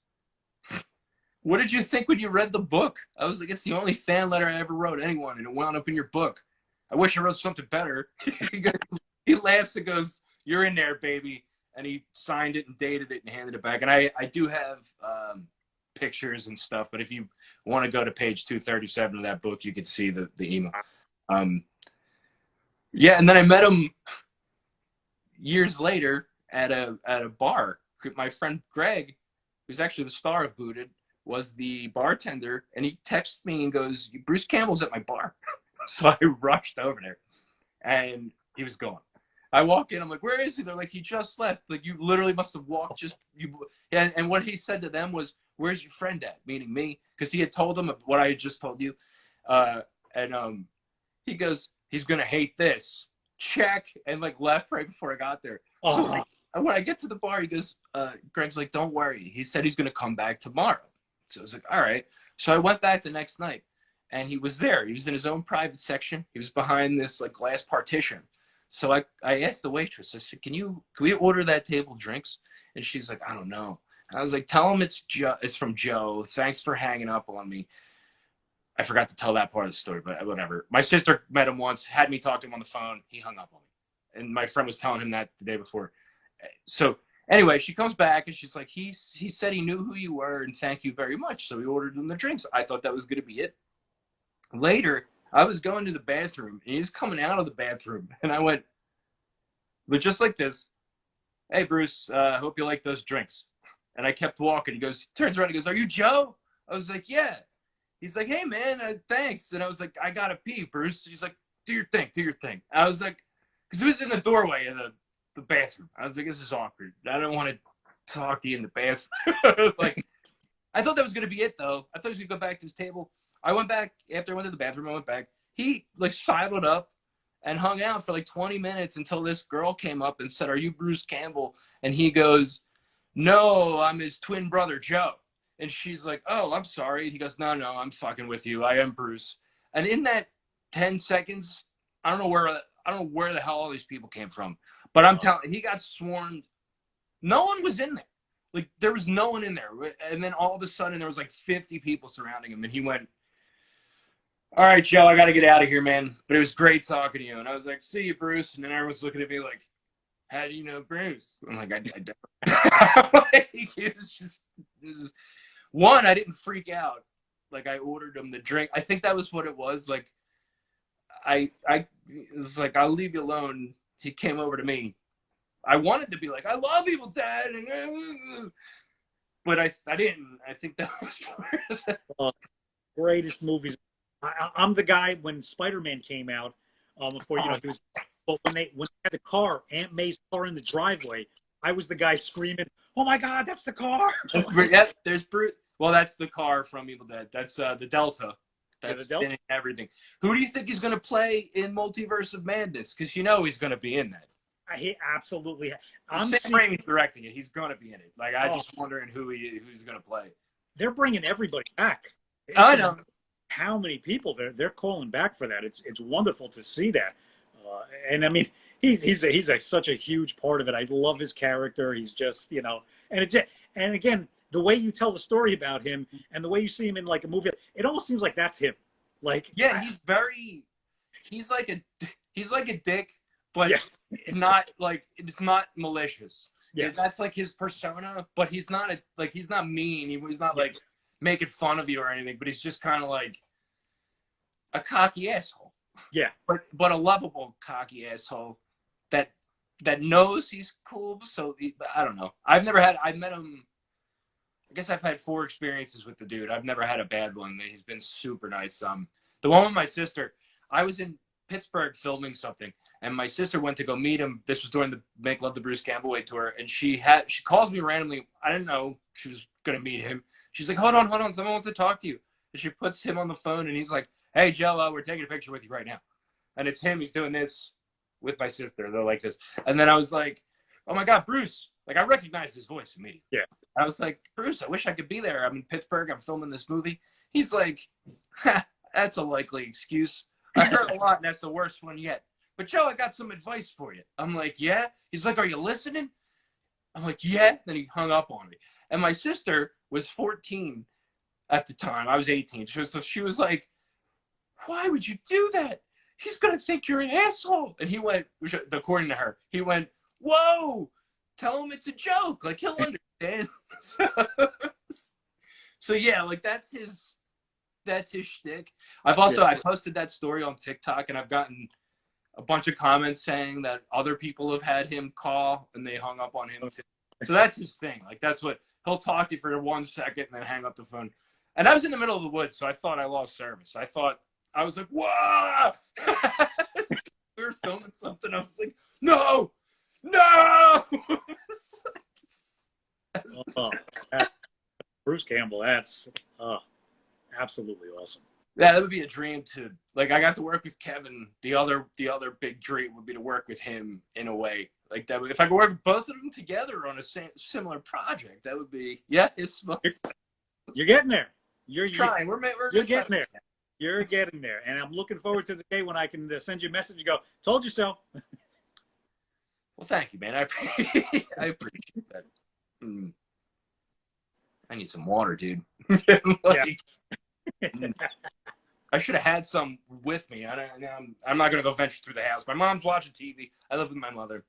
what did you think when you read the book? I was like, it's the only fan letter I ever wrote anyone, and it wound up in your book. I wish I wrote something better. He laughs and goes, you're in there, baby. And he signed it and dated it and handed it back. And I do have pictures and stuff. But if you want to go to page 237 of that book, you could see the email. Yeah, and then I met him years later at a bar. My friend Greg, who's actually the star of Booted, was the bartender, and he texted me and goes, "Bruce Campbell's at my bar." So I rushed over there, and he was gone. I walk in, I'm like, "Where is he?" They're like, "He just left." Like, you literally must have walked just you. And what he said to them was, "Where's your friend at?" Meaning me, because he had told them what I had just told you. And he goes, "He's gonna hate this." Check, and like left right before I got there. So like, when I get to the bar, he goes, Greg's like, "Don't worry. He said he's gonna come back tomorrow." So I was like, "All right." So I went back the next night, and he was there. He was in his own private section. He was behind this like glass partition. So I asked the waitress, I said, can we order that table drinks? And she's like, "I don't know." And I was like, "Tell him it's from Joe. Thanks for hanging up on me." I forgot to tell that part of the story, but whatever. My sister met him once, had me talk to him on the phone. He hung up on me. And my friend was telling him that the day before. So anyway, she comes back and she's like, he said he knew who you were and thank you very much. So we ordered him the drinks. I thought that was going to be it. Later, I was going to the bathroom and he's coming out of the bathroom. And I went, but just like this, "Hey, Bruce, hope you like those drinks." And I kept walking. He turns around and goes, "Are you Joe?" I was like, "Yeah." He's like, "Hey, man, thanks." And I was like, "I got to pee, Bruce." He's like, do your thing. I was like, because he was in the doorway of the bathroom. I was like, this is awkward. I don't want to talk to you in the bathroom. Like, I thought that was going to be it, though. I thought he was going to go back to his table. I went back. After I went to the bathroom, I went back. He, like, sidled up and hung out for, like, 20 minutes until this girl came up and said, "Are you Bruce Campbell?" And he goes, "No, I'm his twin brother, Joe." And she's like, "Oh, I'm sorry." He goes, No, I'm fucking with you. I am Bruce." And in that 10 seconds, I don't know where the hell all these people came from. But I'm telling you, he got swarmed. No one was in there. Like, there was no one in there. And then all of a sudden, there was like 50 people surrounding him. And he went, "All right, Joe, I got to get out of here, man. But it was great talking to you." And I was like, "See you, Bruce." And then everyone's looking at me like, "How do you know Bruce?" I'm like, I don't. Like, it was just one, I didn't freak out. Like, I ordered him the drink. I think that was what it was. Like, I was like, "I'll leave you alone." He came over to me. I wanted to be like, "I love Evil Dead," but I didn't. I think that was part of it. Greatest movies. I'm the guy when Spider-Man came out. Before he was, but when they had the car, Aunt May's car in the driveway, I was the guy screaming, "Oh my God, that's the car!" Yep, there's Bruce. Well, that's the car from Evil Dead. That's the Delta. That's in everything. Who do you think is going to play in Multiverse of Madness? Because you know he's going to be in that. He absolutely. Sam Raimi's directing it. He's going to be in it. Like, I'm just wondering who's going to play. They're bringing everybody back. I know. How many people they're calling back for that? It's wonderful to see that. And I mean, he's such a huge part of it. I love his character. He's just, and again, the way you tell the story about him and the way you see him in like a movie, it almost seems like that's him. Like, yeah, he's like a dick, but not like, it's not malicious. Yeah, that's like his persona, but he's not mean. He's not like making fun of you or anything, but he's just kind of like a cocky asshole. Yeah, but a lovable cocky asshole that knows he's cool. So I don't know. I met him. I guess I've had 4 experiences with the dude. I've never had a bad one. He's been super nice. The one with my sister, I was in Pittsburgh filming something, and my sister went to go meet him. This was during the Make Love the Bruce Campbell Way tour, and she calls me randomly. I didn't know she was gonna meet him. She's like, hold on, someone wants to talk to you. And she puts him on the phone, and he's like, "Hey, Jello, we're taking a picture with you right now." And it's him. He's doing this with my sister. They're like this. And then I was like, "Oh my God, Bruce." Like, I recognized his voice immediately. Yeah. I was like, "Bruce, I wish I could be there. I'm in Pittsburgh. I'm filming this movie." He's like, "That's a likely excuse. I heard a lot, and that's the worst one yet. But Joe, I got some advice for you." I'm like, "Yeah?" He's like, "Are you listening?" I'm like, "Yeah." Then he hung up on me. And my sister was 14 at the time. I was 18. So she was like, "Why would you do that? He's going to think you're an asshole." And he went, according to her, he went, "Whoa, tell him it's a joke. Like, he'll understand." So yeah, like that's his shtick. I posted that story on TikTok, and I've gotten a bunch of comments saying that other people have had him call and they hung up on him too. So that's his thing. Like that's what he'll talk to you for 1 second and then hang up the phone. And I was in the middle of the woods, so I thought I lost service. I was like, whoa! We were filming something. I was like, no! Oh, Bruce Campbell, that's absolutely awesome. Yeah, that would be a dream to, like, I got to work with Kevin. The other big dream would be to work with him in a way like that. If I could work with both of them together on a similar project, that would be, yeah, you're getting there. You're trying. You're getting there. You're getting there. And I'm looking forward to the day when I can send you a message and go, told you so. Well, thank you, man. I appreciate that. I need some water, dude. Like, I should have had some with me. I'm not gonna go venture through the house. My mom's watching TV. I live with my mother,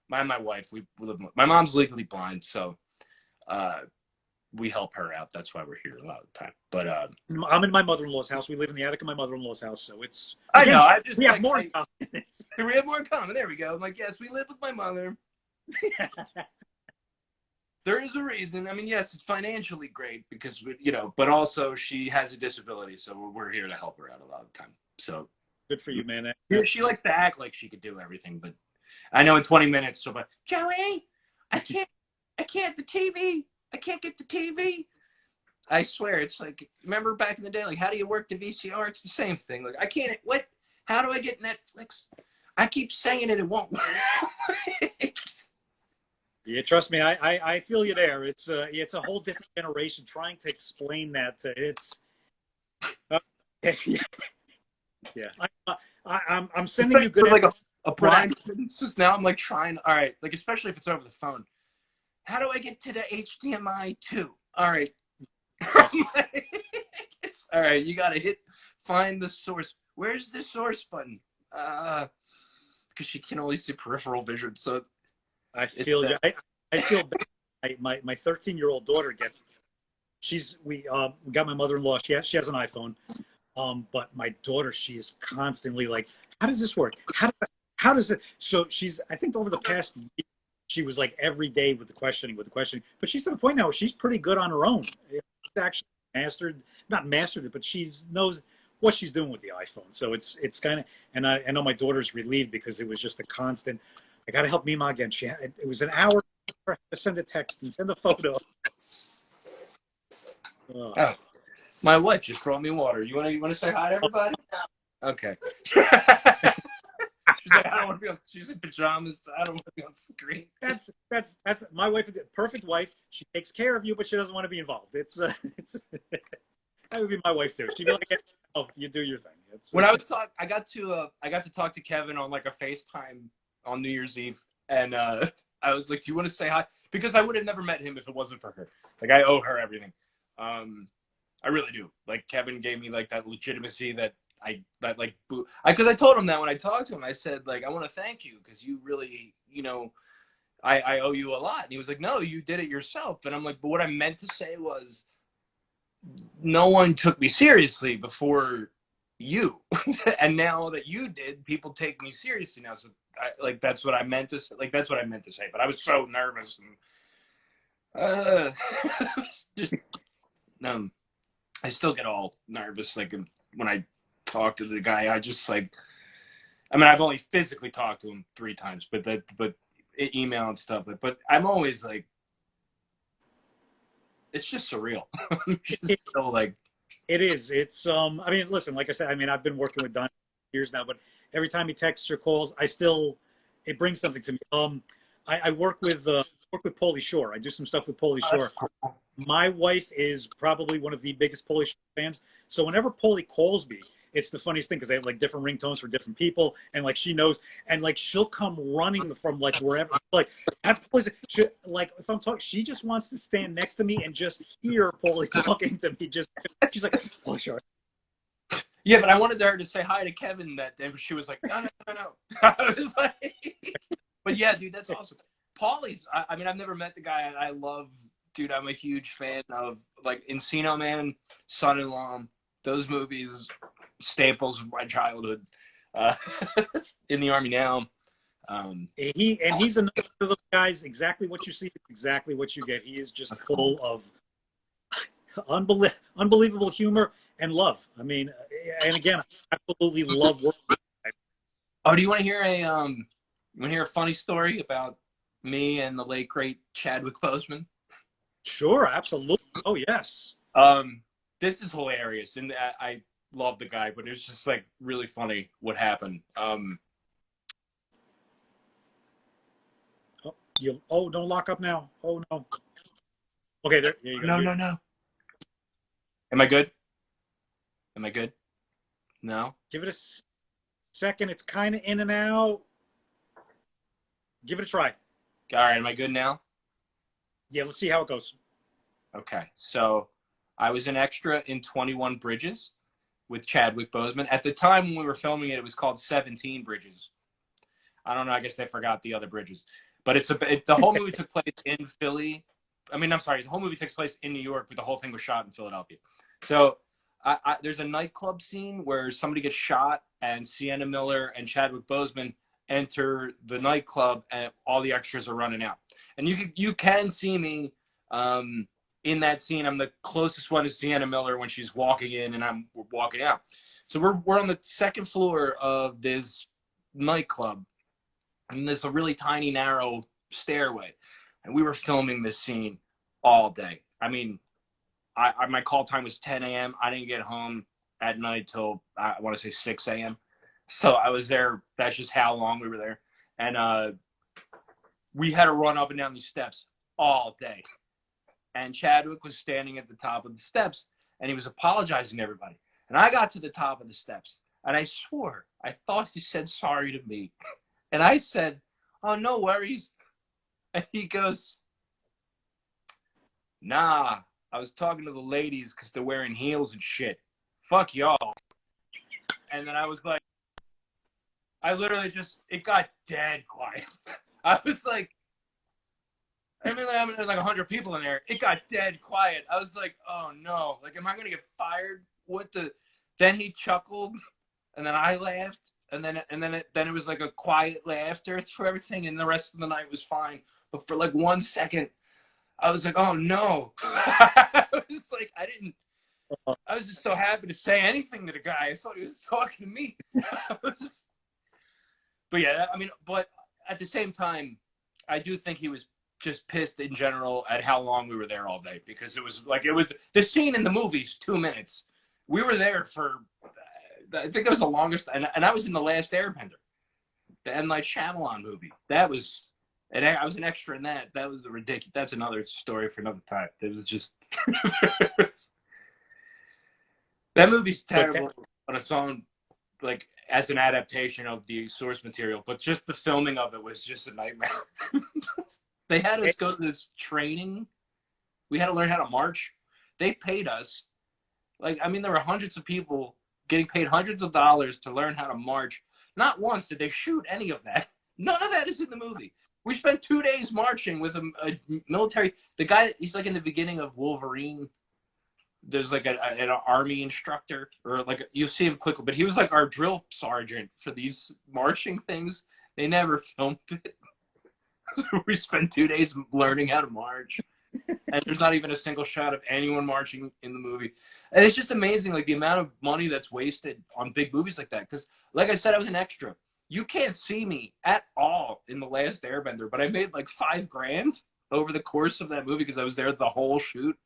my wife. We live. My mom's legally blind, so we help her out. That's why we're here a lot of the time. But I'm in my mother-in-law's house. We live in the attic of my mother-in-law's house, so it's. Again, I know. We have more in common. We have more in common. There we go. I'm like, yes, we live with my mother. There is a reason. I mean, yes, it's financially great because but also she has a disability, so we're here to help her out a lot of the time. So good for you, man. She likes to act like she could do everything, but I know in 20 minutes she'll be, Joey, I can't the TV. I can't get the TV. I swear, it's like, remember back in the day, like, how do you work the VCR? It's the same thing. Like, I can't, what? How do I get Netflix? I keep saying it won't work. Yeah, trust me, I feel you there. It's a whole different generation trying to explain that. Yeah. I'm sending you good. Like a blind. Just now I'm like trying. All right, like especially if it's over the phone. How do I get to the HDMI 2? All right. All right, you gotta find the source. Where's the source button? Because she can only see peripheral vision, so. I feel you. I feel bad. My 13-year-old daughter we got my mother-in-law. She has an iPhone, but my daughter, she is constantly like, how does this work? How does it? So I think over the past year, she was like every day with the questioning, but she's to the point now where she's pretty good on her own. She's actually not mastered it, but she knows what she's doing with the iPhone. So it's kind of, and I know my daughter's relieved because it was just a constant. I got to help Mima again. It was an hour for her to send a text and send a photo. Oh, my wife just brought me water. You want to say hi to everybody? Okay. She's like, I don't want to be on. She's in pajamas. I don't want to be on screen. That's my wife. Perfect wife. She takes care of you, but she doesn't want to be involved. It's that would be my wife too. She'd be like, "Oh, you do your thing." When I was talking, I got to talk to Kevin on like a FaceTime on New Year's Eve, and I was like, "Do you want to say hi?" Because I would have never met him if it wasn't for her. Like I owe her everything. I really do. Like Kevin gave me like that legitimacy because I told him that when I talked to him, I said like, I want to thank you because you really, I owe you a lot. And he was like, no, you did it yourself. And I'm like, but what I meant to say was, no one took me seriously before you, and now that you did, people take me seriously now. So that's what I meant to say. Like that's what I meant to say. But I was so nervous and just I still get all nervous like when I talk to the guy. I just like, I mean, I've only physically talked to him 3 times, but email and stuff. But I'm always like, it's just surreal. It's so like. It is. It's I mean, listen, like I said, I mean, I've been working with Don for years now, but every time he texts or calls, it brings something to me. I work with Pauly Shore. I do some stuff with Pauly Shore. My wife is probably one of the biggest Pauly Shore fans. So whenever Pauly calls me, it's the funniest thing because they have like different ringtones for different people, and like she knows, and like she'll come running from like wherever, like that's Pauly's. Like if I'm talking, she just wants to stand next to me and just hear Pauly talking to me. She's like, Pauly Shore. Yeah, but I wanted her to say hi to Kevin that day, but she was like, no. I was like, but yeah, dude, that's awesome. Pauly's, I mean, I've never met the guy. I love dude, I'm a huge fan of like Encino Man, Son-in-Law. Those movies, staples of my childhood. Uh, in the Army now. He's another of those guys. Exactly what you see, exactly what you get. He is just full of unbelievable humor and love. I mean, and again, I absolutely love working with him. Oh, do you want to hear a funny story about me and the late great Chadwick Boseman? Sure, absolutely. Oh yes. This is hilarious, and I love the guy, but it's just like really funny what happened. Don't lock up now. Oh no. Okay, there you go. No. Am I good? Am I good? No. Give it a second. It's kind of in and out. Give it a try. All right, am I good now? Yeah, let's see how it goes. Okay, so I was an extra in 21 Bridges with Chadwick Boseman. At the time when we were filming it, it was called 17 Bridges. I don't know. I guess they forgot the other bridges. But the whole movie took place in Philly. I mean, I'm sorry. The whole movie takes place in New York, but the whole thing was shot in Philadelphia. So there's a nightclub scene where somebody gets shot, and Sienna Miller and Chadwick Boseman enter the nightclub, and all the extras are running out. And you can see me in that scene. I'm the closest one to Sienna Miller when she's walking in, and I'm walking out. So we're on the second floor of this nightclub, and there's a really tiny, narrow stairway. And we were filming this scene all day. I mean, my call time was 10 a.m. I didn't get home at night till, I want to say 6 a.m. So I was there. That's just how long we were there. And we had to run up and down these steps all day. And Chadwick was standing at the top of the steps, and he was apologizing to everybody. And I got to the top of the steps, and I swore, I thought he said sorry to me. And I said, "Oh, no worries." And he goes, "Nah, I was talking to the ladies because they're wearing heels and shit. Fuck y'all." And then I was like, I literally just, it got dead quiet. I was like, I mean, there's like 100 people in there. It got dead quiet. I was like, oh no, like, am I going to get fired? What the? Then he chuckled, and then I laughed, and then it was like a quiet laughter through everything, and the rest of the night was fine. But for like 1 second, I was like, oh no. I was like, I was just so happy to say anything to the guy. I thought he was talking to me. But yeah, I mean, but at the same time, I do think he was just pissed in general at how long we were there all day, because it was the scene in the movie's 2 minutes. We were there for, I think it was the longest, and I was in The Last Airbender, the M. Night Shyamalan movie. That was, and I was an extra in that. That was ridiculous. That's another story for another time. It was just, that movie's terrible on its own, like, as an adaptation of the source material, but just the filming of it was just a nightmare. They had us go to this training. We had to learn how to march. They paid us. Like, I mean, there were hundreds of people getting paid hundreds of dollars to learn how to march. Not once did they shoot any of that. None of that is in the movie. We spent 2 days marching with a military. The guy, he's like in the beginning of Wolverine. There's like an army instructor, or like you'll see him quickly, but he was like our drill sergeant for these marching things. They never filmed it. We spent 2 days learning how to march, and there's not even a single shot of anyone marching in the movie. And it's just amazing, like, the amount of money that's wasted on big movies like that. Because, like I said, I was an extra. You can't see me at all in The Last Airbender, but I made like $5,000 over the course of that movie because I was there the whole shoot.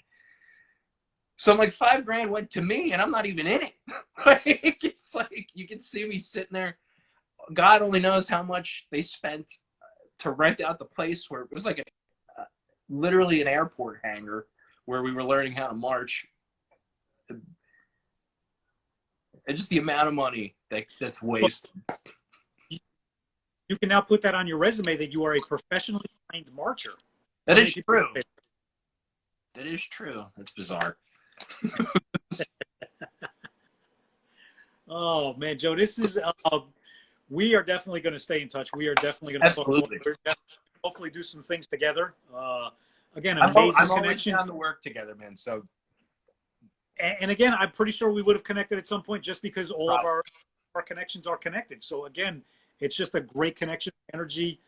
So I'm like, $5,000 went to me, and I'm not even in it. Like, it's like, you can see me sitting there. God only knows how much they spent to rent out the place, where it was like literally an airport hangar where we were learning how to march. And just the amount of money that's wasted. You can now put that on your resume that you are a professionally trained marcher. That is true. That is true. That's bizarre. Oh man, Joe, this is we are definitely going to stay in touch. We are definitely going to Absolutely. hopefully do some things together. again, amazing I'm always connection. down to work together, man. So, And again, I'm pretty sure we would have connected at some point just because all of probably. our connections are connected. So again, it's just a great connection, energy.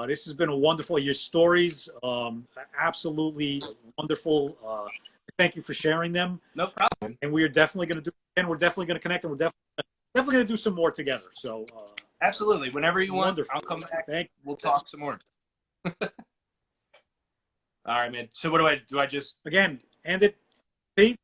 This has been a wonderful, your stories, absolutely wonderful. Thank you for sharing them. No problem. And we are definitely going to do, and we're definitely going to connect, and we're definitely going to do some more together. So Absolutely. Whenever you want, wonderful. I'll come back. Thank you. We'll talk some more. All right, man. So what do I just Again, end it. Peace,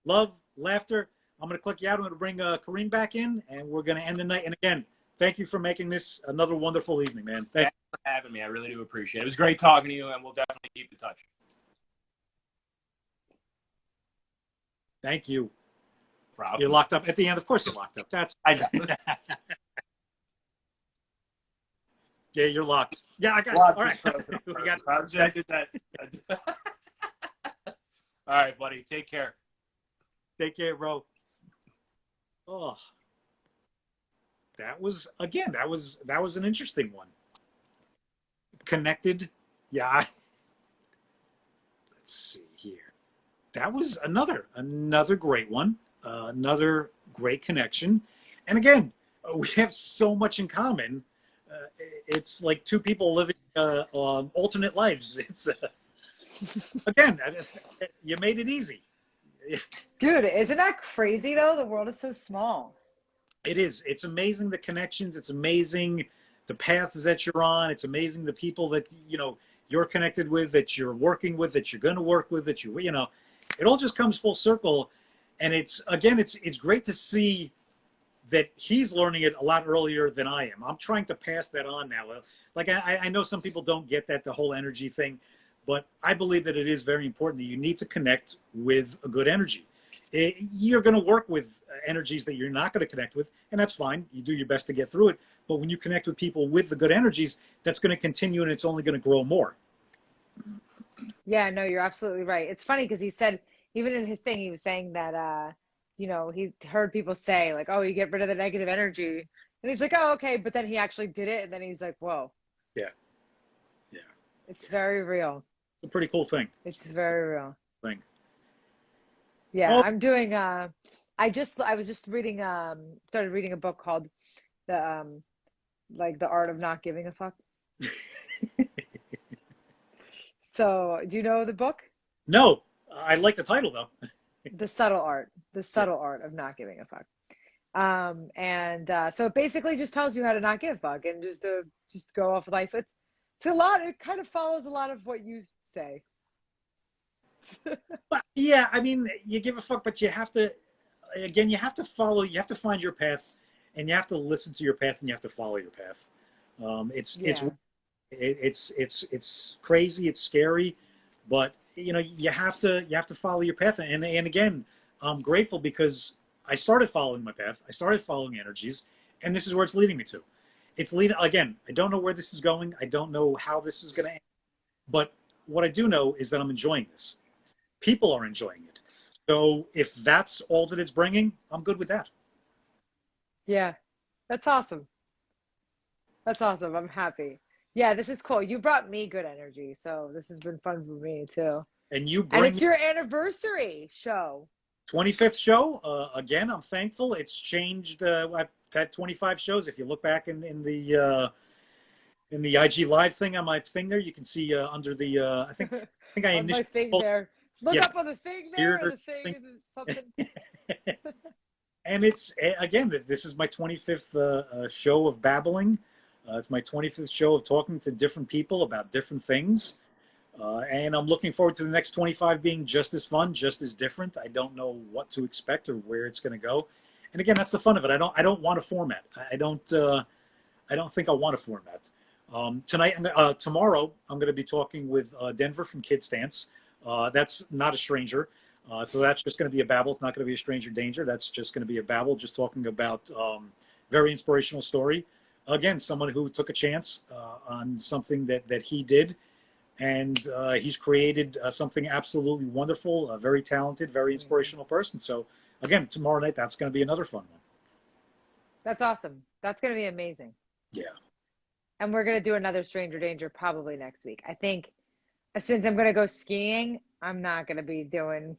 love, laughter. I'm going to click you out. I'm going to bring Kareem back in, and we're going to end the night. And again, thank you for making this another wonderful evening, man. Thank you for having me. I really do appreciate it. It was great talking to you, and we'll definitely keep in touch. Thank you. Problem. You're locked up at the end. Of course, you're locked up. That's I know. Yeah, you're locked. Yeah, I got it. All right. We got I did that. All right, buddy. Take care. Take care, bro. Oh, that was an interesting one. Connected. Yeah. Let's see here. That was another great one. Another great connection. And again, we have so much in common. It's like two people living alternate lives. It's again, you made it easy. Dude, isn't that crazy though? The world is so small. It is. It's amazing the connections. It's amazing the paths that you're on. It's amazing the people that you're connected with, that you're working with, that you're going to work with, that it all just comes full circle. And it's great to see that he's learning it a lot earlier than I am. I'm trying to pass that on now. Like I know some people don't get that, the whole energy thing, but I believe that it is very important that you need to connect with a good energy. You're going to work with energies that you're not going to connect with, and that's fine. You do your best to get through it. But when you connect with people with the good energies, that's going to continue, and it's only going to grow more. Yeah, no, you're absolutely right. It's funny because he said, even in his thing, he was saying that, he heard people say like, oh, you get rid of the negative energy. And he's like, oh, okay. But then he actually did it. And then he's like, whoa. Yeah. Yeah. It's very real. It's a pretty cool thing. It's very real. Thing. Yeah. I'm doing, I was just reading, started reading a book called the Art of Not Giving a Fuck. So do you know the book? No, I like the title though. The subtle art of not giving a fuck. So it basically just tells you how to not give a fuck and just go off with life. It's a lot. It kind of follows a lot of what you say. But yeah, I mean, you give a fuck, but you have to follow, you have to find your path, and you have to listen to your path, and you have to follow your path. It's crazy, it's scary, but you have to follow your path. And again, I'm grateful because I started following my path. I started following energies, and this is where it's leading me to. It's leading again. I don't know where this is going. I don't know how this is going to end. But what I do know is that I'm enjoying this. People are enjoying it. So if that's all that it's bringing, I'm good with that. Yeah, that's awesome. That's awesome. I'm happy. Yeah, this is cool. You brought me good energy, so this has been fun for me too. And you and it's your anniversary show. 25th show. Again, I'm thankful. It's changed. I've had 25 shows. If you look back in the IG Live thing on my thing there, you can see under the I think I on my thing there. Look up on the thing there. Or the thing is something. And it's again, this is my 25th show of babbling. It's my 25th show of talking to different people about different things. And I'm looking forward to the next 25 being just as fun, just as different. I don't know what to expect or where it's going to go. And again, that's the fun of it. I don't want a format. I don't think I want a format. Tomorrow, I'm going to be talking with Denver from Kids Dance. That's not a stranger. So that's just going to be a babble. It's not going to be a stranger danger. That's just going to be a babble, just talking about very inspirational story. Again, someone who took a chance on something that he did. And he's created something absolutely wonderful, a very talented, very inspirational person. So again, tomorrow night, that's going to be another fun one. That's awesome. That's going to be amazing. Yeah. And we're going to do another Stranger Danger probably next week. I think Since I'm gonna go skiing, I'm not gonna be doing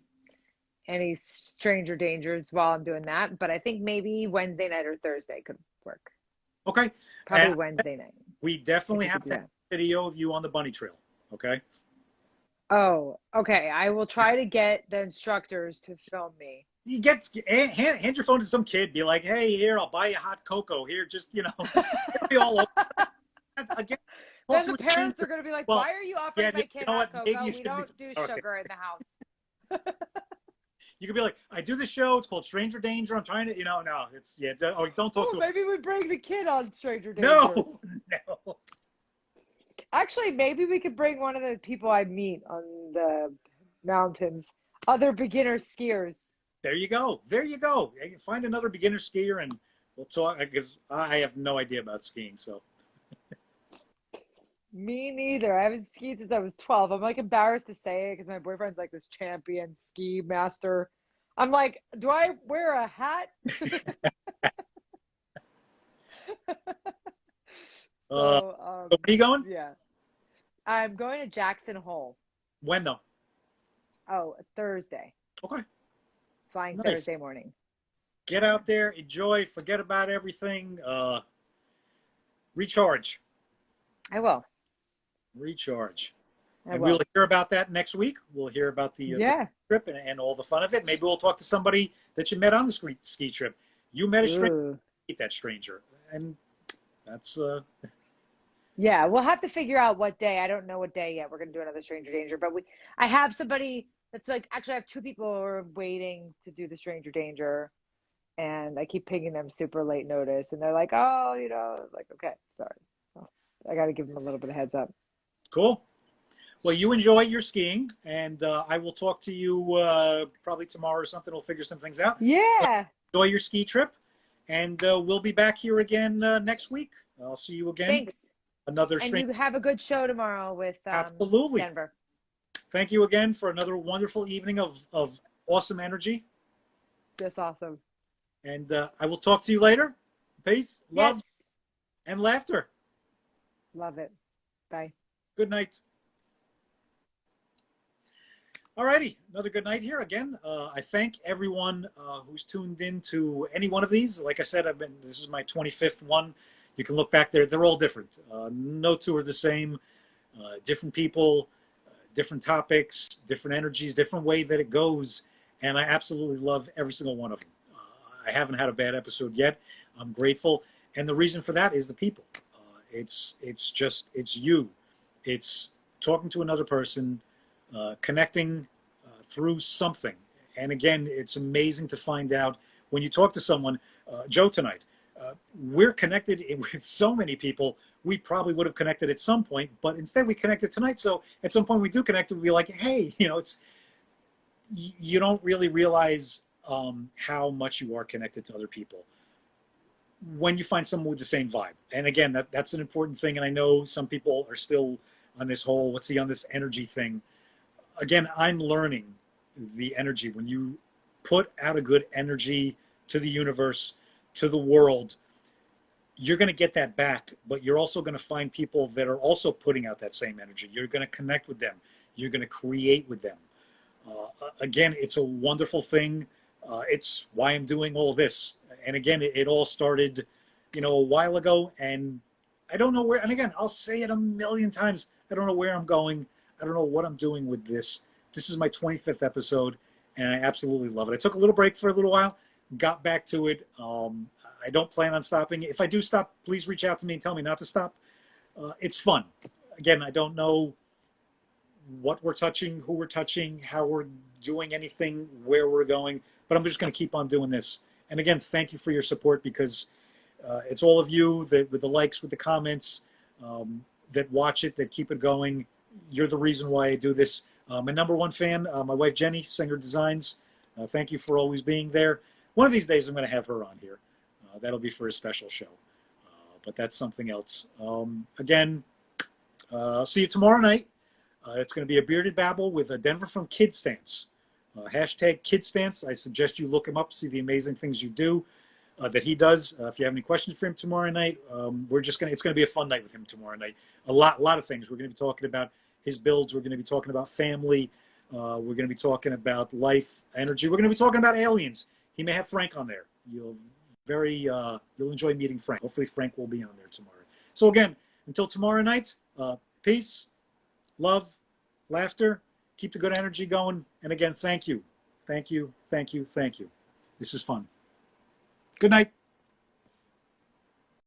any stranger dangers while I'm doing that. But I think maybe Wednesday night or Thursday could work. Okay. Probably Wednesday night. We definitely have to have a video of you on the bunny trail. Okay. Oh, okay. I will try to get the instructors to film me. You hand your phone to some kid. Be like, hey, here, I'll buy you hot cocoa. Here, just, you know, it'll be all over. Again, then the parents are going to be like, well, why are you offering my kid hot cocoa? We don't do sugar in the house. You could be like, I do the show. It's called Stranger Danger. I'm trying to, you know, no, it's, yeah, don't talk to maybe we bring the kid on Stranger Danger. No. Actually, maybe we could bring one of the people I meet on the mountains, other beginner skiers. There you go. There you go. Find another beginner skier and we'll talk, because I have no idea about skiing, so. Me neither. I haven't skied since I was 12. I'm like embarrassed to say it because my boyfriend's like this champion ski master. I'm like, do I wear a hat? So are you going? Yeah. I'm going to Jackson Hole. When though? Oh, Thursday. Okay. Flying Nice. Thursday morning. Get out there, enjoy, forget about everything. Recharge. I will. Recharge. I And will. we'll hear about that next week. We'll hear about the trip and all the fun of it. Maybe we'll talk to somebody that you met on the ski trip. You met a stranger, meet that stranger. And that's yeah, we'll have to figure out what day. I don't know what day yet. We're gonna do another Stranger Danger, but I have somebody that's like, actually I have two people who are waiting to do the Stranger Danger, and I keep pinging them super late notice, and they're like, oh, you know, like, okay, sorry. So I got to give them a little bit of heads up. cool. Well, you enjoy your skiing, and I will talk to you probably tomorrow or something. We'll figure some things out. Yeah. Enjoy your ski trip, and we'll be back here again next week. I'll see you again. Thanks. Another and you have a good show tomorrow with absolutely Denver. Thank you again for another wonderful evening of awesome energy. That's awesome. And I will talk to you later. Peace, love, and laughter. Love it. Bye. Good night. All righty, another good night here again. I thank everyone who's tuned in to any one of these. Like I said, this is my 25th one. You can look back there. They're all different. No two are the same. Different people, different topics, different energies, different way that it goes. And I absolutely love every single one of them. I haven't had a bad episode yet. I'm grateful. And the reason for that is the people. It's you. It's talking to another person, connecting through something. And again, it's amazing to find out when you talk to someone, Joe tonight, we're connected with so many people. We probably would have connected at some point, but instead we connected tonight. So at some point we do connect, we'll be like, hey, you know, you don't really realize how much you are connected to other people when you find someone with the same vibe. And again, that's an important thing. And I know some people are still on this whole, on this energy thing. Again, I'm learning the energy. When you put out a good energy to the universe, to the world, you're going to get that back, but you're also going to find people that are also putting out that same energy. You're going to connect with them. You're going to create with them. Again, it's a wonderful thing. It's why I'm doing all this. And again, it all started, you know, a while ago, and I don't know where, and again, I'll say it a million times. I don't know where I'm going. I don't know what I'm doing with this. This is my 25th episode, and I absolutely love it. I took a little break for a little while, got back to it. I don't plan on stopping. If I do stop, please reach out to me and tell me not to stop. It's fun. Again, I don't know what we're touching, who we're touching, how we're doing anything, where we're going, but I'm just going to keep on doing this. And again, thank you for your support, because it's all of you that with the likes, with the comments, that watch it, that keep it going. You're the reason why I do this. My number one fan, my wife Jenny, Singer Designs. Thank you for always being there. One of these days I'm going to have her on here. That'll be for a special show. But that's something else. Again, I'll see you tomorrow night. It's going to be a Bearded Babble with a Denver from Kid Stance. Hashtag Kid Stance. I suggest you look him up, see the amazing things you do, that he does. If you have any questions for him tomorrow night, it's going to be a fun night with him tomorrow night. A lot of things. We're going to be talking about his builds. We're going to be talking about family. We're going to be talking about life, energy. We're going to be talking about aliens. He may have Frank on there. You'll enjoy meeting Frank. Hopefully Frank will be on there tomorrow. So again, until tomorrow night, peace, love, laughter. Keep the good energy going. And again, thank you. Thank you. Thank you. Thank you. This is fun. Good night.